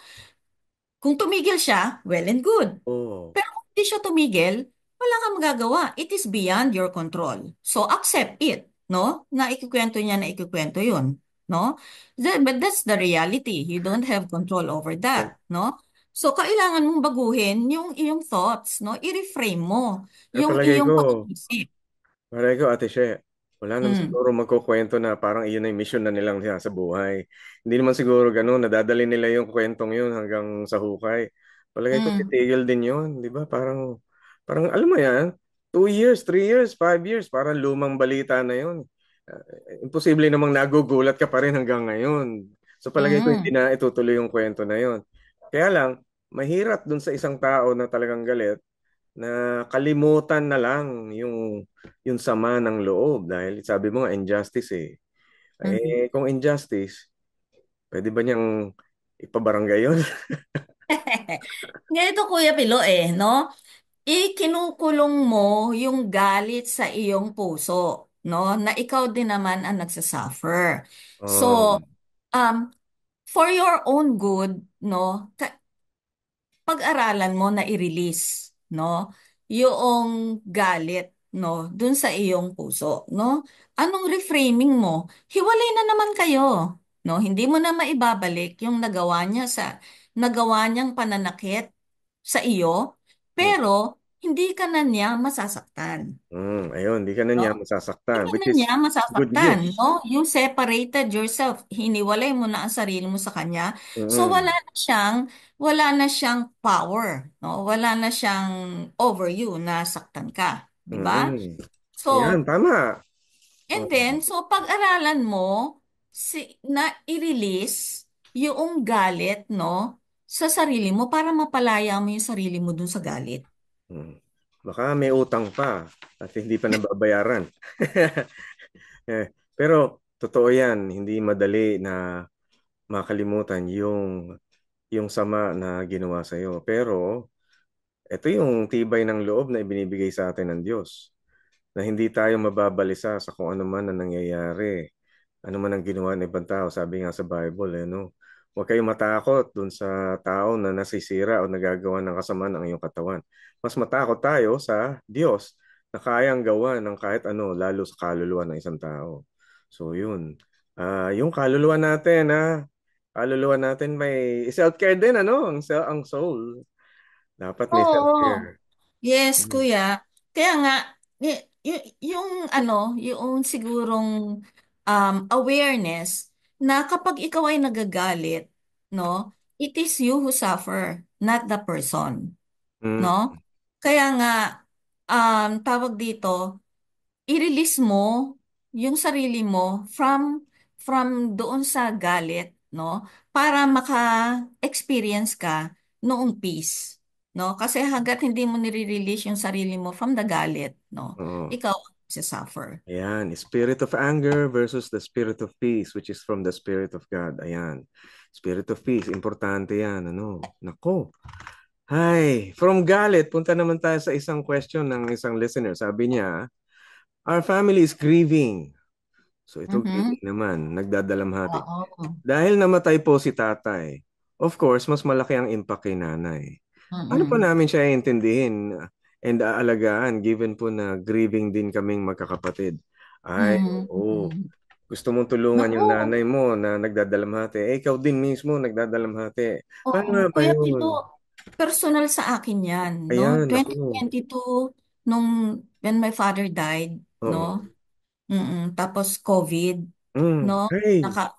Kung tumigil siya, well and good. Oh. Pero kung hindi siya tumigil, wala kang magagawa. It is beyond your control. So accept it, no? Na ikikwento niya na ikikwento yun, no? But that's the reality. You don't have control over Yan. that, no? So kailangan mong baguhin yung iyong thoughts, no? I-reframe mo At yung palagay iyong ko, pag-iisip. palagay ko, Ate She, wala naman Mm. siguro magkukwento na parang iyon ay mission na nilang sa buhay. Hindi naman siguro ganun, nadadali nila yung kwentong yun hanggang sa hukay. Palagay ko, Mm. titigil din yun. Di ba? Parang alam mo yan, 2 years, 3 years, 5 years, parang lumang balita na yun. Imposible namang nagugulat ka pa rin hanggang ngayon. So palagay ko, hindi Mm. na itutuloy yung kwento na yun. Kaya lang, mahirap dun sa isang tao na talagang galit, na kalimutan na lang yung sama ng loob dahil sabi mo nga injustice eh. Mm. Kung injustice, pwede ba niyang ipabarangay yun? Ganito Kuya Pilo no? Ikinukulong mo yung galit sa iyong puso, no? Na ikaw din naman ang nagsasuffer. So, Um, um, for your own good, no? Pag-aralan mo na i-release, no? Yung galit, no, dun sa iyong puso, no? Anong reframing mo? Hiwalay na naman kayo, no? Hindi mo na maibabalik yung nagawa niyang pananakit sa iyo, Mm. pero hindi ka na niya masasaktan. Ayun, di ka na niya No? Hindi masasaktan, ka which na is niya good masasaktan, news. no? You separated yourself. Hiniwalay mo na ang sarili mo sa kanya. So Mm. wala na siyang power, no? Wala na siyang over you na saktan ka, 'di ba? Mm. Yan, So, tama. and Oh. then so pag-aralan mo na i-release yung galit, no? Sa sarili mo para mapalaya mo yung sarili mo dun sa galit. Mm. Baka may utang pa at hindi pa nababayaran. Pero totoo yan, hindi madali na makalimutan yung sama na ginawa sa iyo. Pero ito yung tibay ng loob na ibinibigay sa atin ng Diyos, na hindi tayo mababalisa sa kung ano man ang nangyayari, ano man ang ginawa ng ibang tao. Sabi nga sa Bible, no? Huwag kayong matakot dun sa tao na nasisira o nagagawa ng kasamaan ng iyong katawan. Mas matakot tayo sa Diyos na kayang gawa ng kahit ano, lalo sa kaluluwa ng isang tao. So yun. Yung kaluluwa natin, kaluluwa natin may self-care din, ano? Ang soul. Dapat may Oo. self-care. Yes, Mm. kuya. Kaya nga, yung ano, yung sigurong awareness na kapag ikaw ay nagagalit, no, it is you who suffer, not the person, Mm. no? Kaya nga, tawag dito, i-release mo yung sarili mo from doon sa galit, no? Para maka-experience ka noong peace, no? Kasi hangga't hindi mo nire-release yung sarili mo from the galit, no? Oo. Ikaw ang suffer. Ayan, spirit of anger versus the spirit of peace, which is from the Spirit of God. Ayan, spirit of peace, importante yan. Ano? Nako. Hi, from galit, punta naman tayo sa isang question ng isang listener. Sabi niya, our family is grieving. So ito Mhm. grieving naman, nagdadalamhati. Oo. Dahil namatay po si tatay, of course, mas malaki ang impact kay nanay. Paano po Mm-mm. namin siya iintindihin and aalagaan given po na grieving din kaming magkakapatid? Ay, oo. Mm-mm. Gusto mong tulungan yung Naku, nanay mo na nagdadalamhati. Ikaw din mismo nagdadalamhati. Paano oo. nga ba Kuya Tito, yun? personal sa akin yan, no? Ayan, ako. 2022, nung when my father died, Oo. no? Tapos COVID, no? Hey, Naka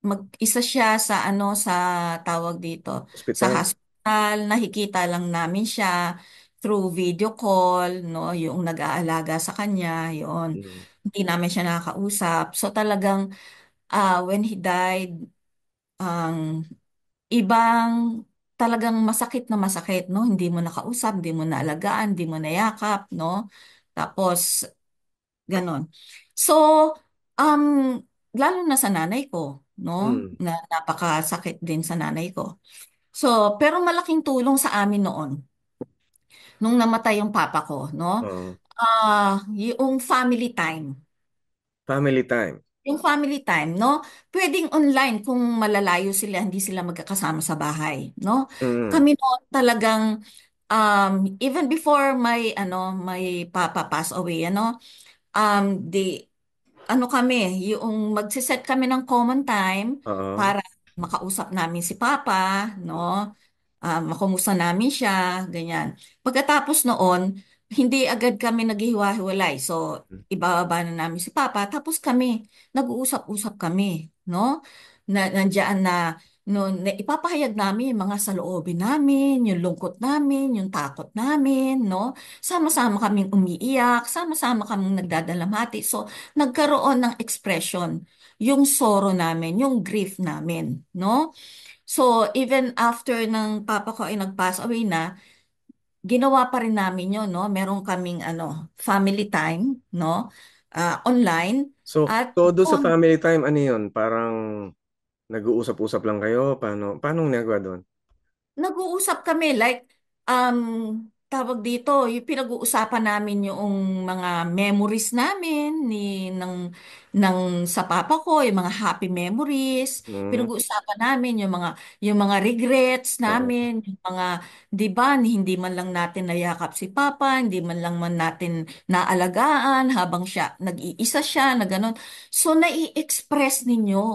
mag-isa siya sa ano sa tawag dito sa hospital. hospital, nakikita lang namin siya through video call, no? Yung nag-aalaga sa kanya, yon. Mm. Hindi namin siya nakakausap. So talagang when he died, ang ibang talagang masakit na masakit, no? Hindi mo nakausap, hindi mo naalagaan, hindi mo nayakap, no? Tapos ganon. So, um, lalo na sa nanay ko, no? Mm. Na napakasakit din sa nanay ko. So, pero malaking tulong sa amin noon, nung namatay yung papa ko, no? Oo. Yung family time. Family time. Yung family time, no? Pwedeng online kung malalayo sila, hindi sila magkakasama sa bahay, no? Mm. Kami noon talagang, even before my papa pass away, the ano kami, yung magsiset kami ng common time Oo. para makausap namin si Papa, no? Makumusta namin siya, ganyan. Pagkatapos noon, hindi agad kami naghihiwa-hiwalay. So, ibababa na namin si Papa, tapos kami, nag-uusap-usap kami, no? Nandiyan na ipapahayag namin yung mga saloobin namin, yung lungkot namin, yung takot namin, no? Sama-sama kaming umiiyak, sama-sama kaming nagdadalamhati. So, nagkaroon ng expression yung sorrow namin, yung grief namin, no? So, even after ng papa ko ay nag-pass away na, ginawa pa rin namin yun, no? Meron kaming family time, no? Online. So, At todo sa doon, family time, ano yun? Parang nag-uusap-usap lang kayo? Paano ginagawa doon? nag-uusap kami like, um, tawag dito, yung pinag-uusapan namin yung mga memories namin ng sa papa ko, yung mga happy memories. Mm. Pinag-uusapan namin yung mga regrets Oo. namin, yung mga 'di ba, hindi man lang natin nayakap si papa, hindi man natin naalagaan habang nag-iisa siya na gano'n. So nai-express ninyo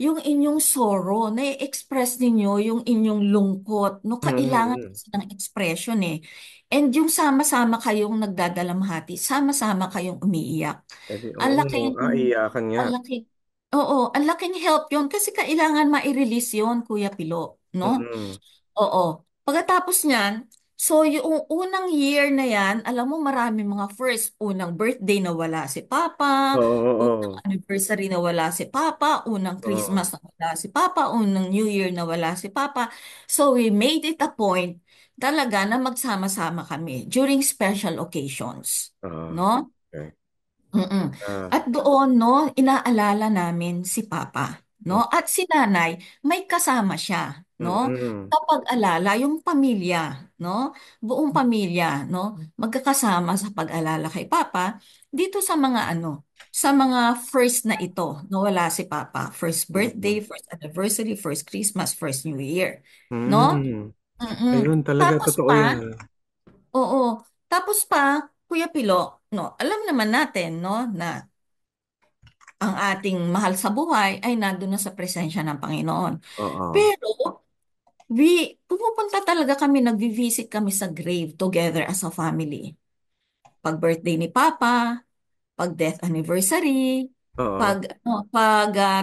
yung inyong sorrow, nai-express ninyo yung inyong lungkot, no? Kailangan Mm. kasi ng expression eh. And yung sama-sama kayong nagdadalamhati, sama-sama kayong umiiyak. Ang Oo, laking, iyakan nga. ang laking, oo, ang laking help yun kasi kailangan ma-release yun, Kuya Pilo, no? Mm. Oo. Pagkatapos niyan, so yung unang year na yan, alam mo marami mga first. Unang birthday na wala si Papa, Oo, unang oo. anniversary na wala si Papa, unang Oo. Christmas na wala si Papa, unang New Year na wala si Papa. So we made it a point talaga na magsama-sama kami during special occasions. No? Okay. Mm. Ah. At doon, no, inaalala namin si Papa, Mm. no? At si Nanay, may kasama siya, no? Mm. Sa pag-alala, yung pamilya, no? Buong pamilya, no? Magkakasama sa pag-alala kay Papa dito sa mga sa mga first na ito, na wala si Papa. First Mm. birthday, first anniversary, first Christmas, first New Year, no? Mm. Mm-mm. Ayun talaga, Tapos totoo pa, yan. oo, tapos pa, Kuya Pilo, no, alam naman natin, no, na ang ating mahal sa buhay ay nandun na sa presensya ng Panginoon. Oo. Pero, pumupunta talaga kami, nagvi-visit kami sa grave together as a family. Pag birthday ni Papa, pag death anniversary, Oo.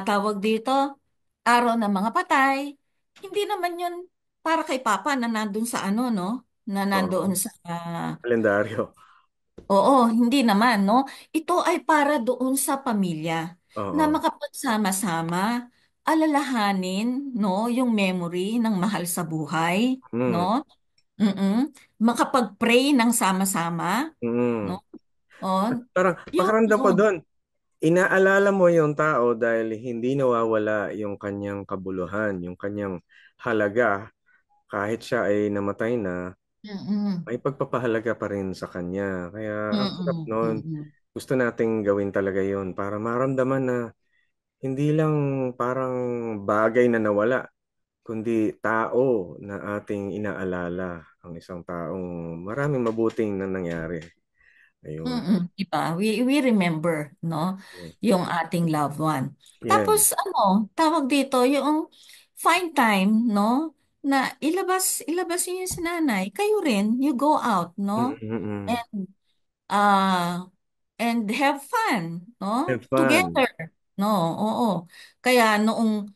tawag dito, araw ng mga patay, hindi naman yun para kay Papa na nandun sa no? Na Oo. nandoon sa Kalendaryo. Oo, hindi naman, no? Ito ay para doon sa pamilya na Oo. makapagsama-sama, alalahanin, no, yung memory ng mahal sa buhay, Mm. no? Mm. Makapag-pray ng sama-sama, Mm. no? Oh, Parang yun, pakiramdam ko yun. doon, inaalala mo yung tao dahil hindi nawawala yung kanyang kabuluhan, yung kanyang halaga. Kahit siya ay namatay na, Mm-mm. may pagpapahalaga pa rin sa kanya. Kaya ang sarap Mm-mm. noon. Mm-mm. Gusto nating gawin talaga yon para maramdaman na hindi lang parang bagay na nawala, kundi tao na ating inaalala. Ang isang taong maraming mabuting na nangyari. Ayun. Diba? We remember, no? Mm. Yung ating loved one. Yes. Tapos tawag dito, yung find time, no? Na ilabas niyo yung sinanay. Kayo rin, you go out, no? Mm-mm. And uh, and have fun, no? Have fun. Together. No, oo. Kaya noong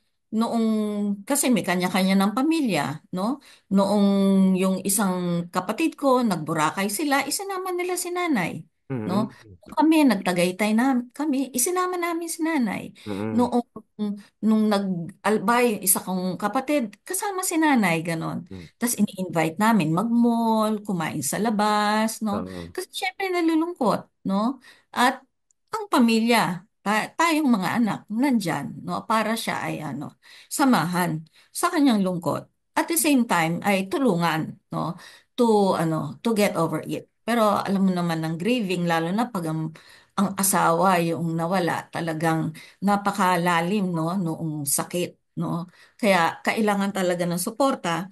kasi may kanya-kanya ng pamilya, no? Noong yung isang kapatid ko nagboracay sila, isinama nila si nanay, no? Mm-mm. Kami nagtagaytay na kami, isinama namin si nanay. Mm-mm. Noong nung nag-albay isa kong kapatid, kasama si nanay ganon. Mm. Tapos ini-invite namin mag-mall, kumain sa labas, no? Oo. Kasi syempre nalulungkot, no? At ang pamilya, tayong mga anak, nandyan, no? Para siya ay samahan sa kanyang lungkot. At the same time ay tulungan, no? To get over it. Pero alam mo naman ng grieving, lalo na pag ang asawa yung nawala, talagang napakalalim, no? Noong sakit, no? Kaya kailangan talaga ng suporta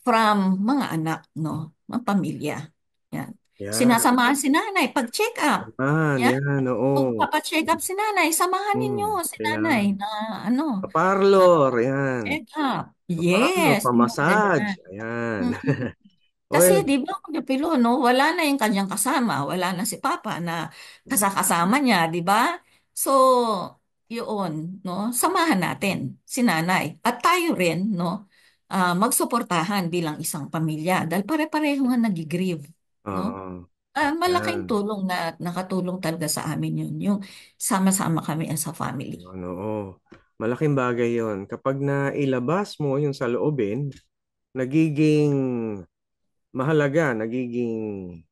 from mga anak, no? Mga pamilya. Yan. Yan. Sinasamahan si nanay pag-check up. Yan. Yan, Kung oo. papacheck up si nanay, samahan ninyo si Kailangan. nanay na Parlor, yan. check up. Parlor, Yes, yung mga pa-massage. ganyan. Ayan. Mm. Kasi Oy. di ba, Kuya Pilo, no, wala na yung kanyang kasama, wala na si Papa na kasakasama niya, di ba? So, yun, no, samahan natin si nanay. At tayo rin, no, magsuportahan bilang isang pamilya dahil pare-pareho nga nag-grieve, no? Oo. Malaking Yan. tulong na nakatulong talaga sa amin yun, yung sama-sama kami as a family. Oo. Malaking bagay yon. Kapag nailabas mo yung sa loobin, nagiging mahalaga, nagiging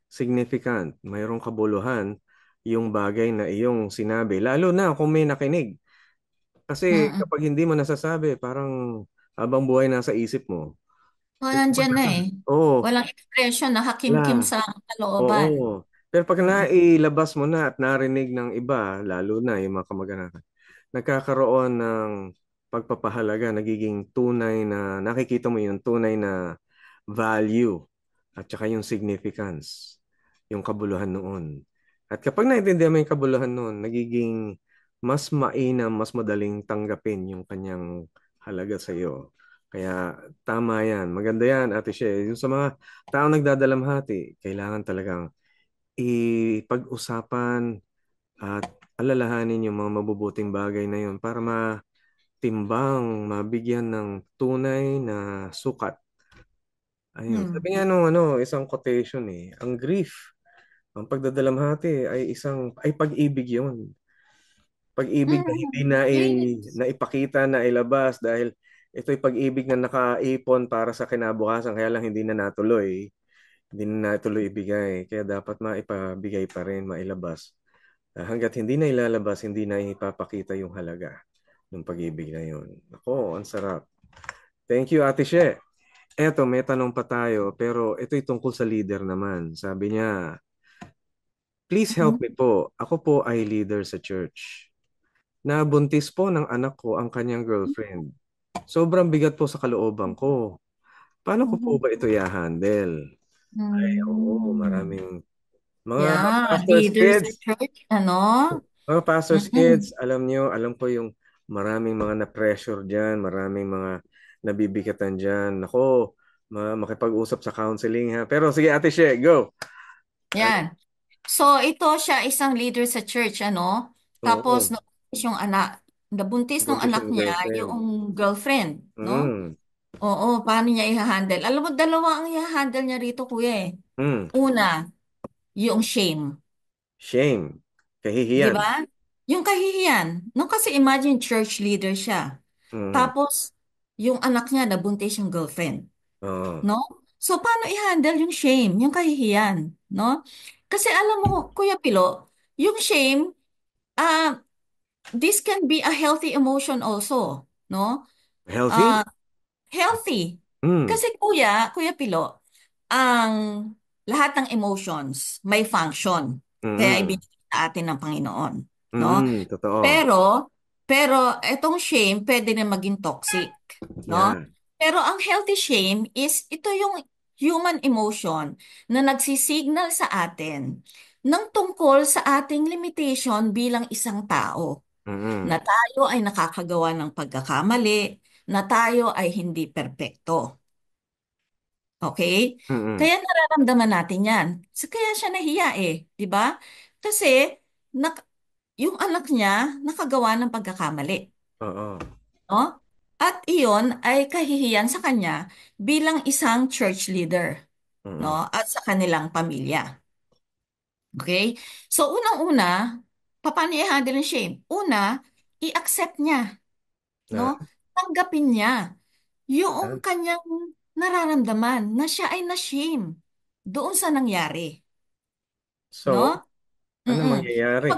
significant, mayroong kabuluhan yung bagay na iyong sinabi. Lalo na kung may nakinig. Kasi Mm-mm. kapag hindi mo nasasabi, parang habang buhay nasa isip mo. Andyan na eh. Oo, Walang expression, nakakimkim wala. sa kalooban. Oo. Pero pag nailabas mo na at narinig ng iba, lalo na yung mga kamag-anak, nagkakaroon ng pagpapahalaga, nagiging tunay na, nakikita mo yung tunay na value at saka yung significance, yung kabuluhan noon. At kapag naintindihan mo yung kabuluhan noon, nagiging mas mainam, mas madaling tanggapin yung kanyang halaga sa iyo. Kaya tama yan. Maganda yan, Ate She. Yung sa mga taong nagdadalamhati, kailangan talagang ipag-usapan at alalahanin yung mga mabubuting bagay na yun para matimbang, mabigyan ng tunay na sukat. Ayun. Sabi nga nung isang quotation ang grief, ang pagdadalamhati ay pag-ibig yun. Pag-ibig na hindi Yes. naipakita, na ilabas dahil ito'y pag-ibig na nakaipon para sa kinabukasan kaya lang hindi na natuloy. Hindi na natuloy ibigay. Kaya dapat maipabigay pa rin, mailabas. Hanggat hindi na ilalabas, hindi na ipapakita yung halaga ng pag-ibig na yun. Ako, ang sarap. Thank you, Ate She. Eto, may tanong pa tayo, pero ito'y tungkol sa leader naman. Sabi niya, please help me po. Ako po ay leader sa church. Nabuntis po ng anak ko ang kanyang girlfriend. Sobrang bigat po sa kalooban ko. Paano ko po ba ito i-handle? Ay, oo, maraming mga Yeah, pastors' leaders sa kids. church, ano? Mga pastors' kids, alam ko yung maraming mga na-pressure dyan, maraming mga nabibigatan dyan. Ako, makipag-usap sa counseling ha. Pero sige, Ate She, go. Yan. So, ito siya isang leader sa church, ano? Tapos, Oo. nabuntis nung Buntis anak yung niya girlfriend. yung girlfriend, no? Mm. Oo, paano niya i-handle? Alam mo, dalawa ang i-handle niya rito, kuya eh. Mm. Una, yung shame. Shame. Di Kahihiyan. ba? Yung kahihiyan. No, kasi imagine church leader siya. Mm. Tapos, yung anak niya nabuntis yung girlfriend. Oo. No? So, paano i-handle yung shame, yung kahihiyan? No? Kasi alam mo, Kuya Pilo, yung shame, ah, this can be a healthy emotion also. No? Healthy? Ah, healthy. Mm. Kasi Kuya Pilo, ang lahat ng emotions may function. Kaya Mm. ibinigay sa atin ng Panginoon. No? Mm. Totoo. Pero, etong shame pwede na maging toxic, no? Yeah. Pero ang healthy shame is ito yung human emotion na nagsisignal sa atin ng tungkol sa ating limitation bilang isang tao. Mm. Na tayo ay nakakagawa ng pagkakamali, na tayo ay hindi perpekto. Okay? Mm. Kaya nararamdaman natin yan. Kaya siya nahiya eh, di ba? Kasi nak yung anak niya nakagawa ng pagkakamali, Oo. no? At iyon ay kahihiyan sa kanya bilang isang church leader, Mm. no? At sa kanilang pamilya. Okay? So unang-una, paano i-handle yung shame? Una, i-accept niya, Na. no? Tanggapin niya yung Ah. kanyang nararamdaman na siya ay na-shame doon sa nangyari, So, no? ano Mm-mm. mangyayari?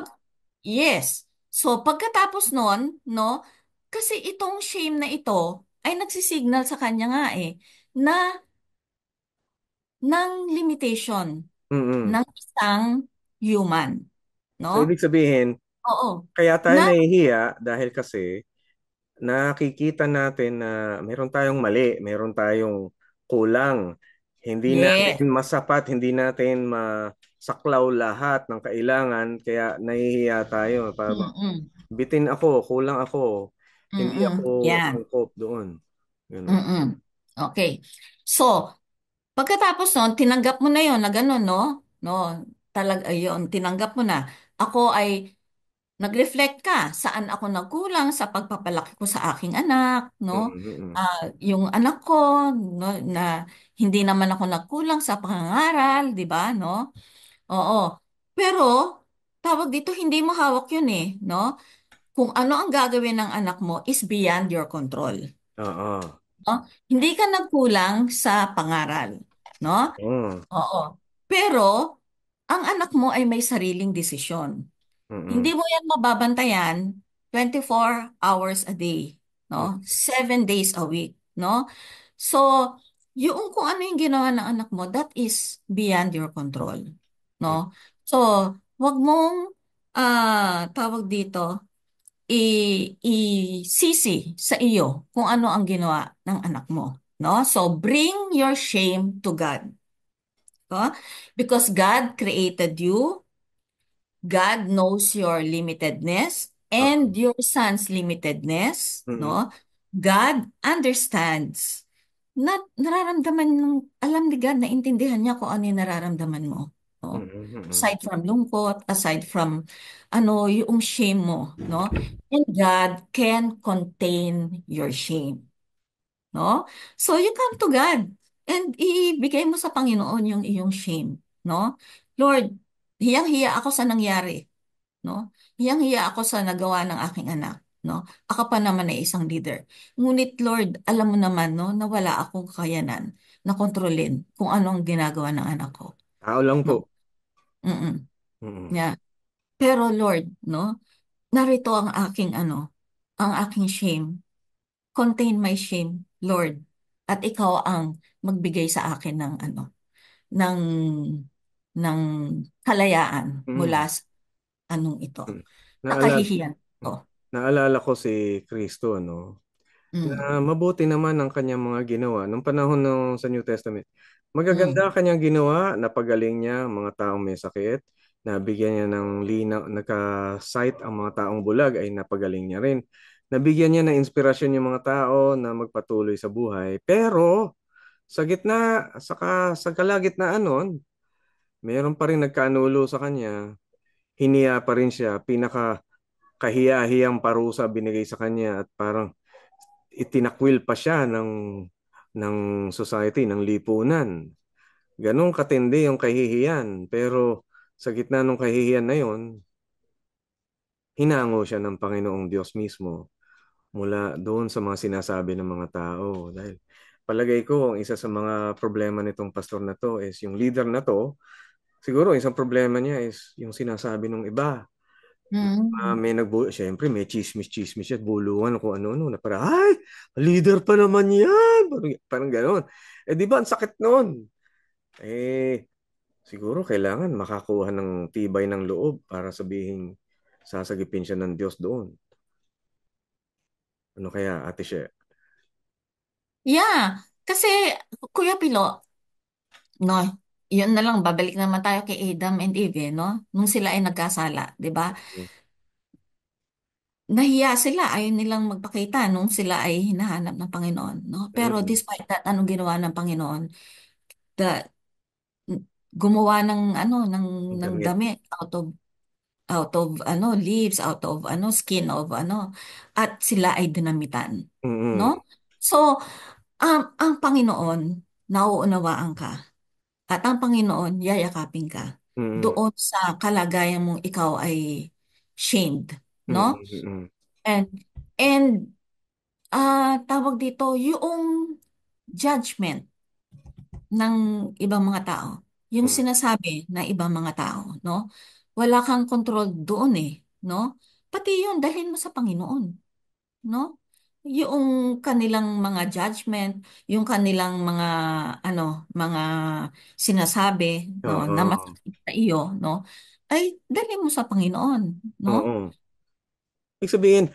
Yes. So, pagkatapos nun, no, kasi itong shame na ito ay nagsisignal sa kanya nga eh, na ng limitation Mm. ng isang human, So, no? ibig sabihin, Oo. kaya tayo Na, nahihiya dahil kasi nakikita natin na meron tayong mali, meron tayong kulang. Hindi yes. natin masapat, hindi natin masaklaw lahat ng kailangan, kaya nahihiya tayo. Mm-mm. Bitin ako, kulang ako, hindi Mm-mm. ako Yan. angkop doon. Ganun. Mm-mm. Okay. So, pagkatapos nun, tinanggap mo na yon na gano'n, no? No, ayun, tinanggap mo na. Ako ay nag-reflect ka saan ako nagkulang sa pagpapalaki ko sa aking anak, no? Mm-mm. Yung anak ko, no, na hindi naman ako nagkulang sa pangangaral, di ba, no? Oo. Pero, tawag dito, hindi mo hawak yun eh, no? Kung ano ang gagawin ng anak mo is beyond your control. Oo. No? Hindi ka nagkulang sa pangaral, no? Mm. Oo. Pero, ang anak mo ay may sariling desisyon. Mm-mm. Hindi mo yan mababantayan 24 hours a day, no? 7 days a week, no? So, yung kung ano yung ginawa ng anak mo, that is beyond your control. Mm. No? So, wag mong tawag dito, isisi sa iyo kung ano ang ginawa ng anak mo. No? So, bring your shame to God. No? Because God created you, God knows your limitedness and your son's limitedness, Mm-mm. no? God understands. Nararamdaman alam ni God, naintindihan niya kung ano yung nararamdaman mo. No? Mm-mm. Mm-mm. Aside from lungkot, aside from yung shame mo, no? And God can contain your shame. No? So you come to God and ibigay mo sa Panginoon yung iyong shame, no? Lord, hiyang-hiya ako sa nangyari, no? Hiyang-hiya ako sa nagawa ng aking anak, no? Ako pa naman ay isang leader. Ngunit Lord, alam mo naman, no, na wala akong kakayanan na kontrolin kung ano ang ginagawa ng anak ko, Tao lang no? po. Mm. Mm-mm. Yeah. Pero Lord, no, narito ang ang aking shame. Contain my shame, Lord. At ikaw ang magbigay sa akin ng ng ng kalayaan Mm. mula sa anong ito. Mm. Sa Naala kahihiyan ito. Naalala ko si Kristo, no? Mm. Na mabuti naman ang kanyang mga ginawa nung panahon sa New Testament. Mm. Magaganda kanyang ginawa, napagaling niya ang mga taong may sakit, nabigyan niya ng linaw, nagka-sight ang mga taong bulag ay napagaling niya rin. Nabigyan niya ng inspirasyon yung mga tao na magpatuloy sa buhay. Pero sa kalagitnaan nun, meron pa rin nagkaanulo sa kanya, hiniya pa rin siya, kahiya-hiyang parusa binigay sa kanya at parang itinakwil pa siya ng society, ng lipunan. Ganong katindi yung kahihiyan. Pero sa gitna ng kahihiyan na yon, hinango siya ng Panginoong Diyos mismo mula doon sa mga sinasabi ng mga tao. Dahil palagay ko, ang isa sa mga problema nitong pastor na to is yung leader na to, siguro isang problema niya is yung sinasabi ng iba. Mm. Siyempre may chismis-chismis at bulungan kung ano-ano na parang, ay, leader pa naman yan. Parang gano'n. Di ba, ang sakit noon. Siguro kailangan makakuha ng tibay ng loob para sabihin sasagipin siya ng Diyos doon. Ano kaya, Ate She? Yeah, kasi Kuya Pilo, no, yun na lang, babalik naman tayo kay Adam and Eve, no? Nung sila ay nagkasala, di ba? Nahiya sila, ayaw nilang magpakita nung sila ay hinahanap ng Panginoon, no? Pero Mm. despite that, anong ginawa ng Panginoon? The, gumawa ng Damit. damit out of leaves, out of skin of at sila ay dinamitan, no? Mm-mm. So, ang Panginoon, nauunawaan ka. At ang Panginoon, yayakapin ka Mm-mm. doon sa kalagayan mong ikaw ay shamed, no? Mm-mm. And and tawag dito, yung judgment ng ibang mga tao, yung Mm-mm. sinasabi ng ibang mga tao, no? Wala kang control doon no? Pati yun, dalhin mo sa Panginoon, no? Yung kanilang mga judgment, yung kanilang mga sinasabi, no, na Oo. masakit sa iyo, no, ay dalhin mo sa Panginoon, no? Oo. Ibig sabihin,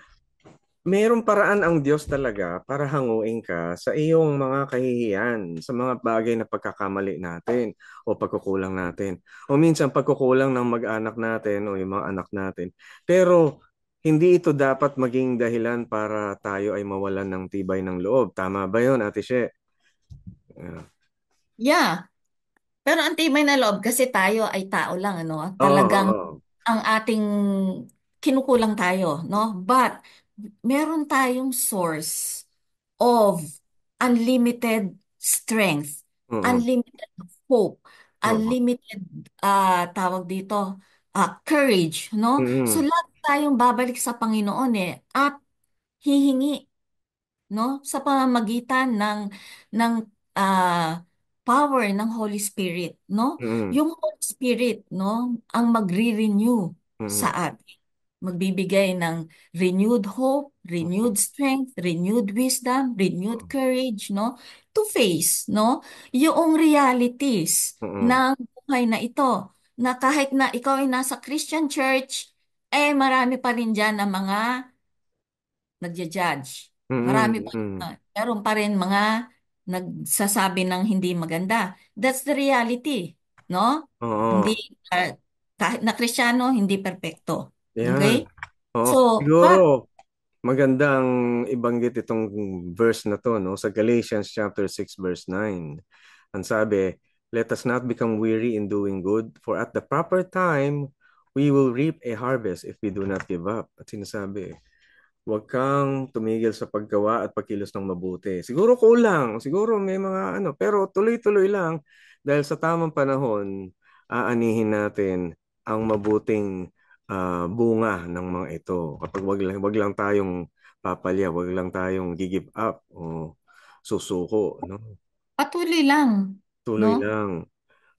mayroong paraan ang Diyos talaga para hanguin ka sa iyong mga kahihiyan, sa mga bagay na pagkakamali natin o pagkukulang natin. O minsan pagkukulang ng mag-anak natin o yung mga anak natin. Pero hindi ito dapat maging dahilan para tayo ay mawalan ng tibay ng loob. Tama ba yun, Ate She? Ah. Yeah, pero ang tibay na loob kasi tayo ay tao lang, ano? Oo, Talagang oo. ang ating kinukulang tayo, no? But meron tayong source of unlimited strength, Oo. unlimited hope, Oo. unlimited tawag dito, courage, no? So Mm. lagi tayong babalik sa Panginoon at hihingi, no? Sa pamamagitan ng power ng Holy Spirit, no? Mm. Yung Holy Spirit, no, ang magre-renew sa Mm. atin. magbibigay ng renewed hope, renewed strength, renewed wisdom, renewed courage, no? To face, no? Yung realities ng buhay na ito. Na kahit na ikaw ay nasa Christian church, marami pa rin dyan na mga nagja-judge. Marami pa rin, meron pa rin mga nagsasabi ng hindi maganda. That's the reality, no? Oo. Hindi, kahit na Kristiyano, hindi perpekto. Yan. Okay? Oo. So, Siguro, maganda ang ibanggit itong verse na to, no? Sa Galatians chapter 6 verse 9. Ang sabi, let us not become weary in doing good, for at the proper time, we will reap a harvest if we do not give up. At sinasabi, huwag kang tumigil sa paggawa at pagkilos ng mabuti. Siguro kulang, siguro may mga pero tuloy-tuloy lang dahil sa tamang panahon, aanihin natin ang mabuting bunga ng mga ito. Kapag wag lang tayong papalya, wag lang tayong give up o susuko, no? patuloy lang, Tuloy no? lang.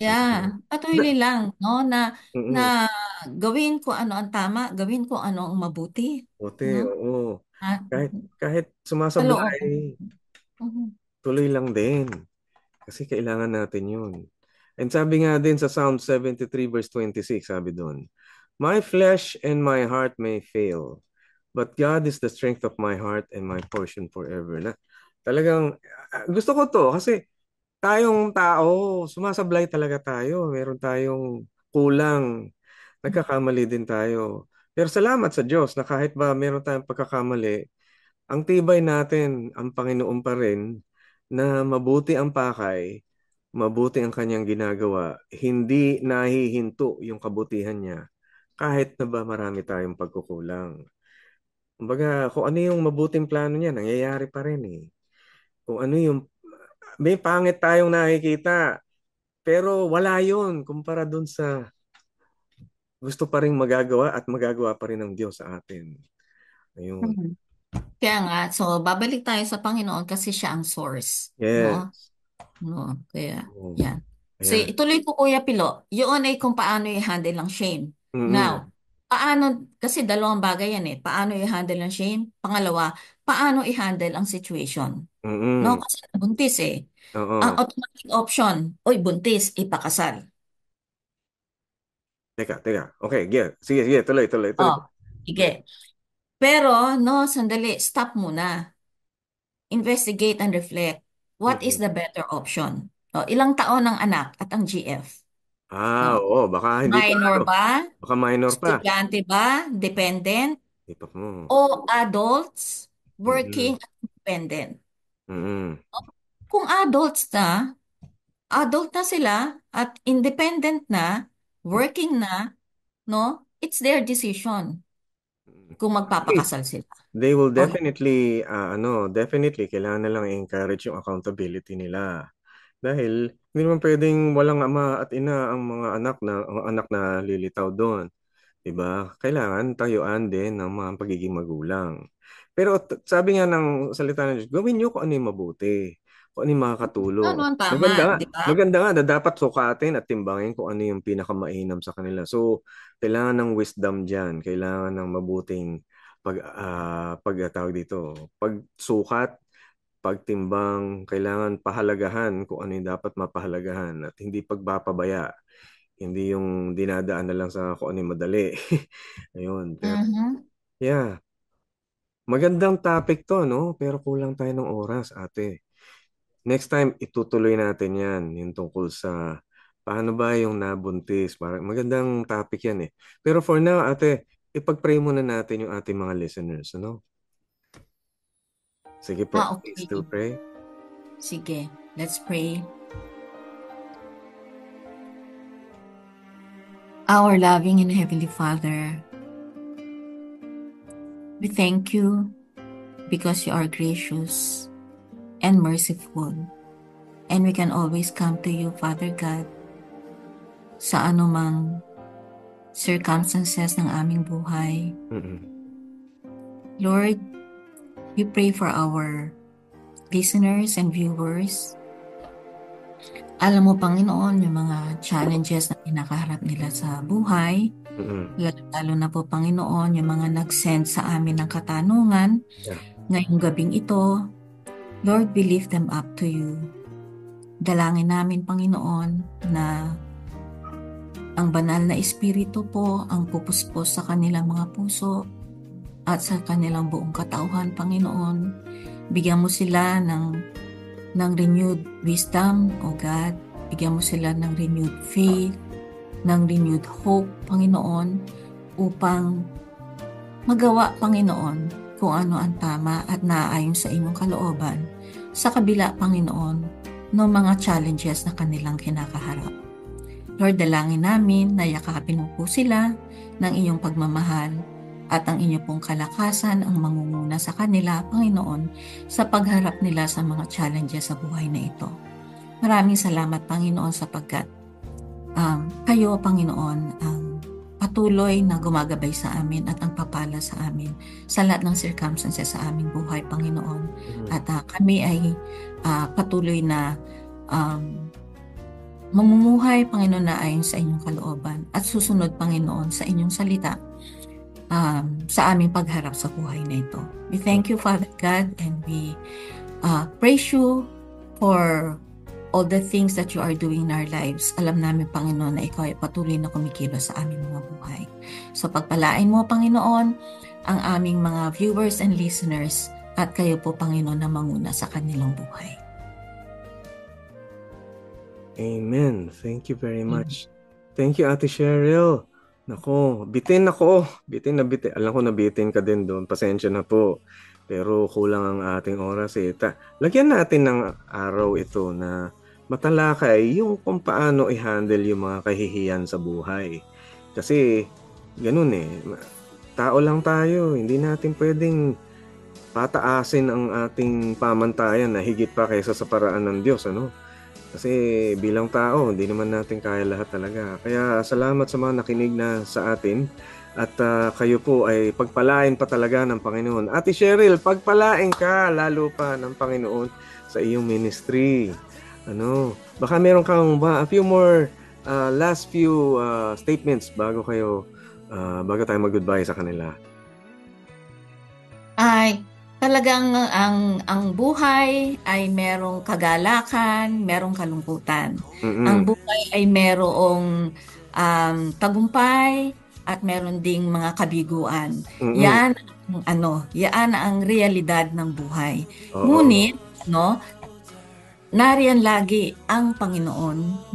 Yeah, patuloy lang, no? Na Mm-mm. gawin ko ano ang tama, gawin ko ano ang mabuti, Buti, no? oo. At Kahit sa loob. sumasablay, tuloy lang din. Kasi kailangan natin yun. And sabi nga din sa Psalm 73 verse 26, sabi doon, my flesh and my heart may fail, but God is the strength of my heart and my portion forever. Na, talagang, gusto ko to kasi tayong tao, sumasablay talaga tayo. Meron tayong kulang. Nagkakamali din tayo. Pero salamat sa Diyos na kahit ba meron tayong pagkakamali, ang tibay natin, ang Panginoon pa rin, na mabuti ang pakay, mabuti ang kanyang ginagawa, hindi nahihinto yung kabutihan niya, kahit na ba marami tayong pagkukulang. Kumbaga, kung ano yung mabuting plano niya, nangyayari pa rin eh. Kung ano yung, may pangit tayong nakikita, pero wala yun kumpara dun sa gusto pa rin magagawa at magagawa pa rin ng Diyos sa atin. Ayun. Kaya nga, so babalik tayo sa Panginoon kasi siya ang source, Yes. no? No, kaya Oh. yan. So Ayan. ituloy ko Kuya Pilo, yun ay kung paano i-handle ang shame. Mm-mm. Now, paano, kasi dalawang bagay yan eh. Paano i-handle ang shame? Pangalawa, paano i-handle ang situation? No, Mm-mm. kasi buntis eh. Ang Oo. automatic option, oy buntis, ipakasal. Teka. Okay, sige, tuloy. Oh, sige. Pero, no, sandali, stop muna. Investigate and reflect. What is Mm-mm. the better option? O, ilang taon ang anak at ang GF? No? Oo, baka hindi pa Minor ba? baka minor pa. Estudyante ba? Dependent? Ipak mo. O adults Mm-mm. working at independent? Mm-mm. Kung adult na sila at independent na, working na, no? It's their decision kung At least, magpapakasal sila. they will O, definitely, definitely, kailangan na lang i-encourage yung accountability nila. Dahil, hindi naman pwedeng walang ama at ina ang anak na lilitaw doon. Diba? Kailangan tayuan din ng mga pagiging magulang. Pero sabi nga ng salita ng Diyos, gawin niyo kung ano yung mabuti, kung ano yung makakatulong. ano ang tama, Maganda nga, di ba? maganda nga na dapat sukatin at timbangin kung ano yung pinakamainam sa kanila. So, kailangan ng wisdom dyan, kailangan ng mabuting pagtawag dito, pagsukat, pagtimbang, kailangan pahalagahan kung ano yung dapat mapahalagahan at hindi pagpapabaya. Hindi yung dinadaan na lang sa kung ano yung madali. Ayun. Pero, yeah. Magandang topic to, no? Pero kulang tayo ng oras, ate. Next time, itutuloy natin yan. Yung tungkol sa paano ba yung nabuntis. Magandang topic yan eh. Pero for now, ate, ipag-pray muna natin yung ating mga listeners, ano? Sige po, Okay. please do pray. Sige, let's pray. Our loving and Heavenly Father, we thank you because you are gracious and merciful. And we can always come to you, Father God, sa anumang circumstances ng aming buhay. Lord, we pray for our listeners and viewers Alam mo, Panginoon, yung mga challenges na kinakaharap nila sa buhay, lalo na po, Panginoon, yung mga nag-send sa amin ng katanungan, ngayong gabing ito, Lord, we lift them up to you. Dalangin namin, Panginoon, na ang banal na Espiritu po ang pupuspos sa kanilang mga puso at sa kanilang buong katauhan, Panginoon. Bigyan mo sila ng renewed wisdom, O God. Bigyan mo sila ng renewed faith, ng renewed hope, Panginoon, upang magawa, Panginoon, kung ano ang tama at naaayon sa inyong kalooban sa kabila, Panginoon, ng mga challenges na kanilang kinakaharap. Lord, dalangin namin na yakapin mo po sila ng iyong pagmamahal at ang inyong pong kalakasan ang mangunguna sa kanila, Panginoon, sa pagharap nila sa mga challenges sa buhay na ito. Maraming salamat, Panginoon, sapagkat kayo, Panginoon, ang patuloy na gumagabay sa amin at ang papala sa amin sa lahat ng circumstances sa aming buhay, Panginoon. At kami ay patuloy na mamumuhay, Panginoon, na ayon sa inyong kalooban at susunod, Panginoon, sa inyong salita sa aming pagharap sa buhay na ito. We thank you, Father God, and we praise you for all the things that you are doing in our lives. Alam namin, Panginoon, na ikaw ay patuloy na kumikilos sa aming mga buhay. So pagpalain mo, Panginoon, ang aming mga viewers and listeners at kayo po, Panginoon, na manguna sa kanilang buhay. Amen. Thank you very much. Thank you, Ate Cheryl. Nako, bitin ako. Bitin na bitin. Alam ko nabitin ka din doon. Pasensya na po. Pero kulang ang ating oras. Lagyan natin ng araw ito na matalakay yung kung paano i-handle yung mga kahihiyan sa buhay. Kasi ganun tao lang tayo. Hindi natin pwedeng pataasin ang ating pamantayan na higit pa kaysa sa paraan ng Diyos. Kasi bilang tao, hindi naman natin kaya lahat talaga. Kaya salamat sa mga nakinig na sa atin. At kayo po ay pagpalain pa talaga ng Panginoon. Ate Cheryl, pagpalain ka lalo pa ng Panginoon sa iyong ministry. Baka meron kang a few more last few statements bago tayo mag-goodbye sa kanila. Ay, talagang ang buhay ay merong kagalakan, merong kalungkutan. Ang buhay ay merong tagumpay at meron ding mga kabiguan. Yan ang realidad ng buhay. Ngunit, nariyan lagi ang Panginoon,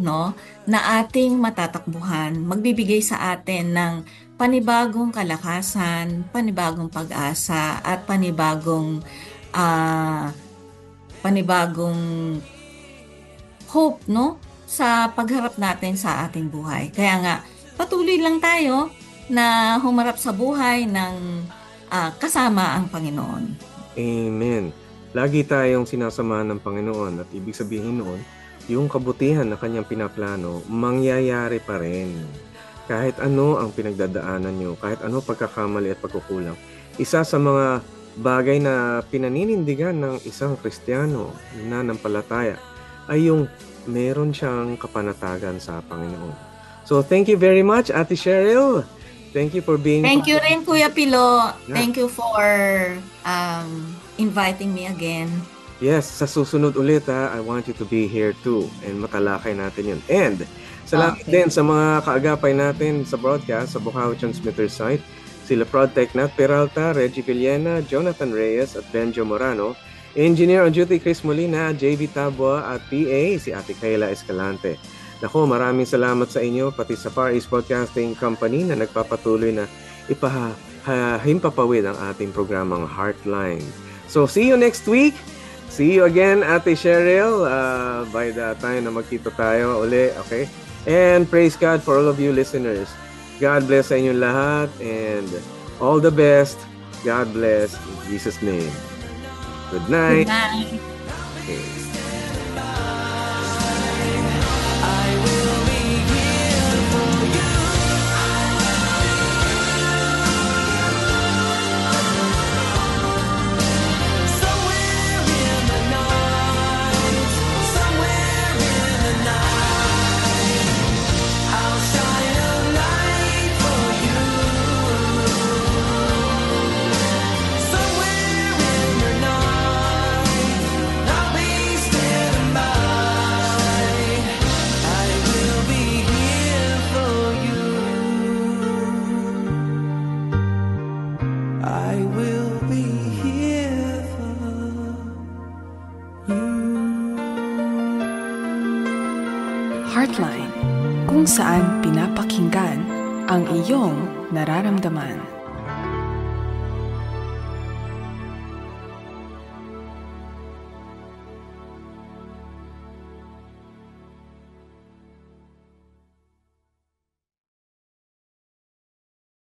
na ating matatakbuhan, magbibigay sa atin ng panibagong kalakasan, panibagong pag-asa, at panibagong hope, sa pagharap natin sa ating buhay. Kaya nga, patuloy lang tayo na humarap sa buhay ng kasama ang Panginoon. Amen. Lagi tayong sinasamahan ng Panginoon at ibig sabihin noon, yung kabutihan na kanyang pinaplano, mangyayari pa rin. Kahit ano ang pinagdadaanan nyo, kahit ano pagkakamali at pagkukulang. Isa sa mga bagay na pinaninindigan ng isang Kristiyano na nampalataya ay yung meron siyang kapanatagan sa Panginoon. So thank you very much, Ate Cheryl. Thank you for being... Thank you rin, Kuya Pilo. Thank you for inviting me again. Yes, sa susunod ulit I want you to be here too and matalakay natin yun. And salamat din sa mga kaagapay natin sa broadcast sa Bukawi Transmitter site. Sila Prodtech Nat Peralta, Reggie Villena, Jonathan Reyes at Benjo Morano. Engineer on duty Chris Molina, JV Tabua at PA si Ate Kayla Escalante. Nako, maraming salamat sa inyo pati sa Far East Broadcasting Company na nagpapatuloy na himpapawid ang ating programang Heartline. So see you next week. See you again, Ate Cheryl, by the time na magkita tayo uli, okay? And praise God for all of you listeners. God bless sa inyong lahat and all the best. God bless in Jesus' name. Good night. Good night. Okay. Somewhere in the night, somewhere in saan pinapakinggan ang iyong nararamdaman.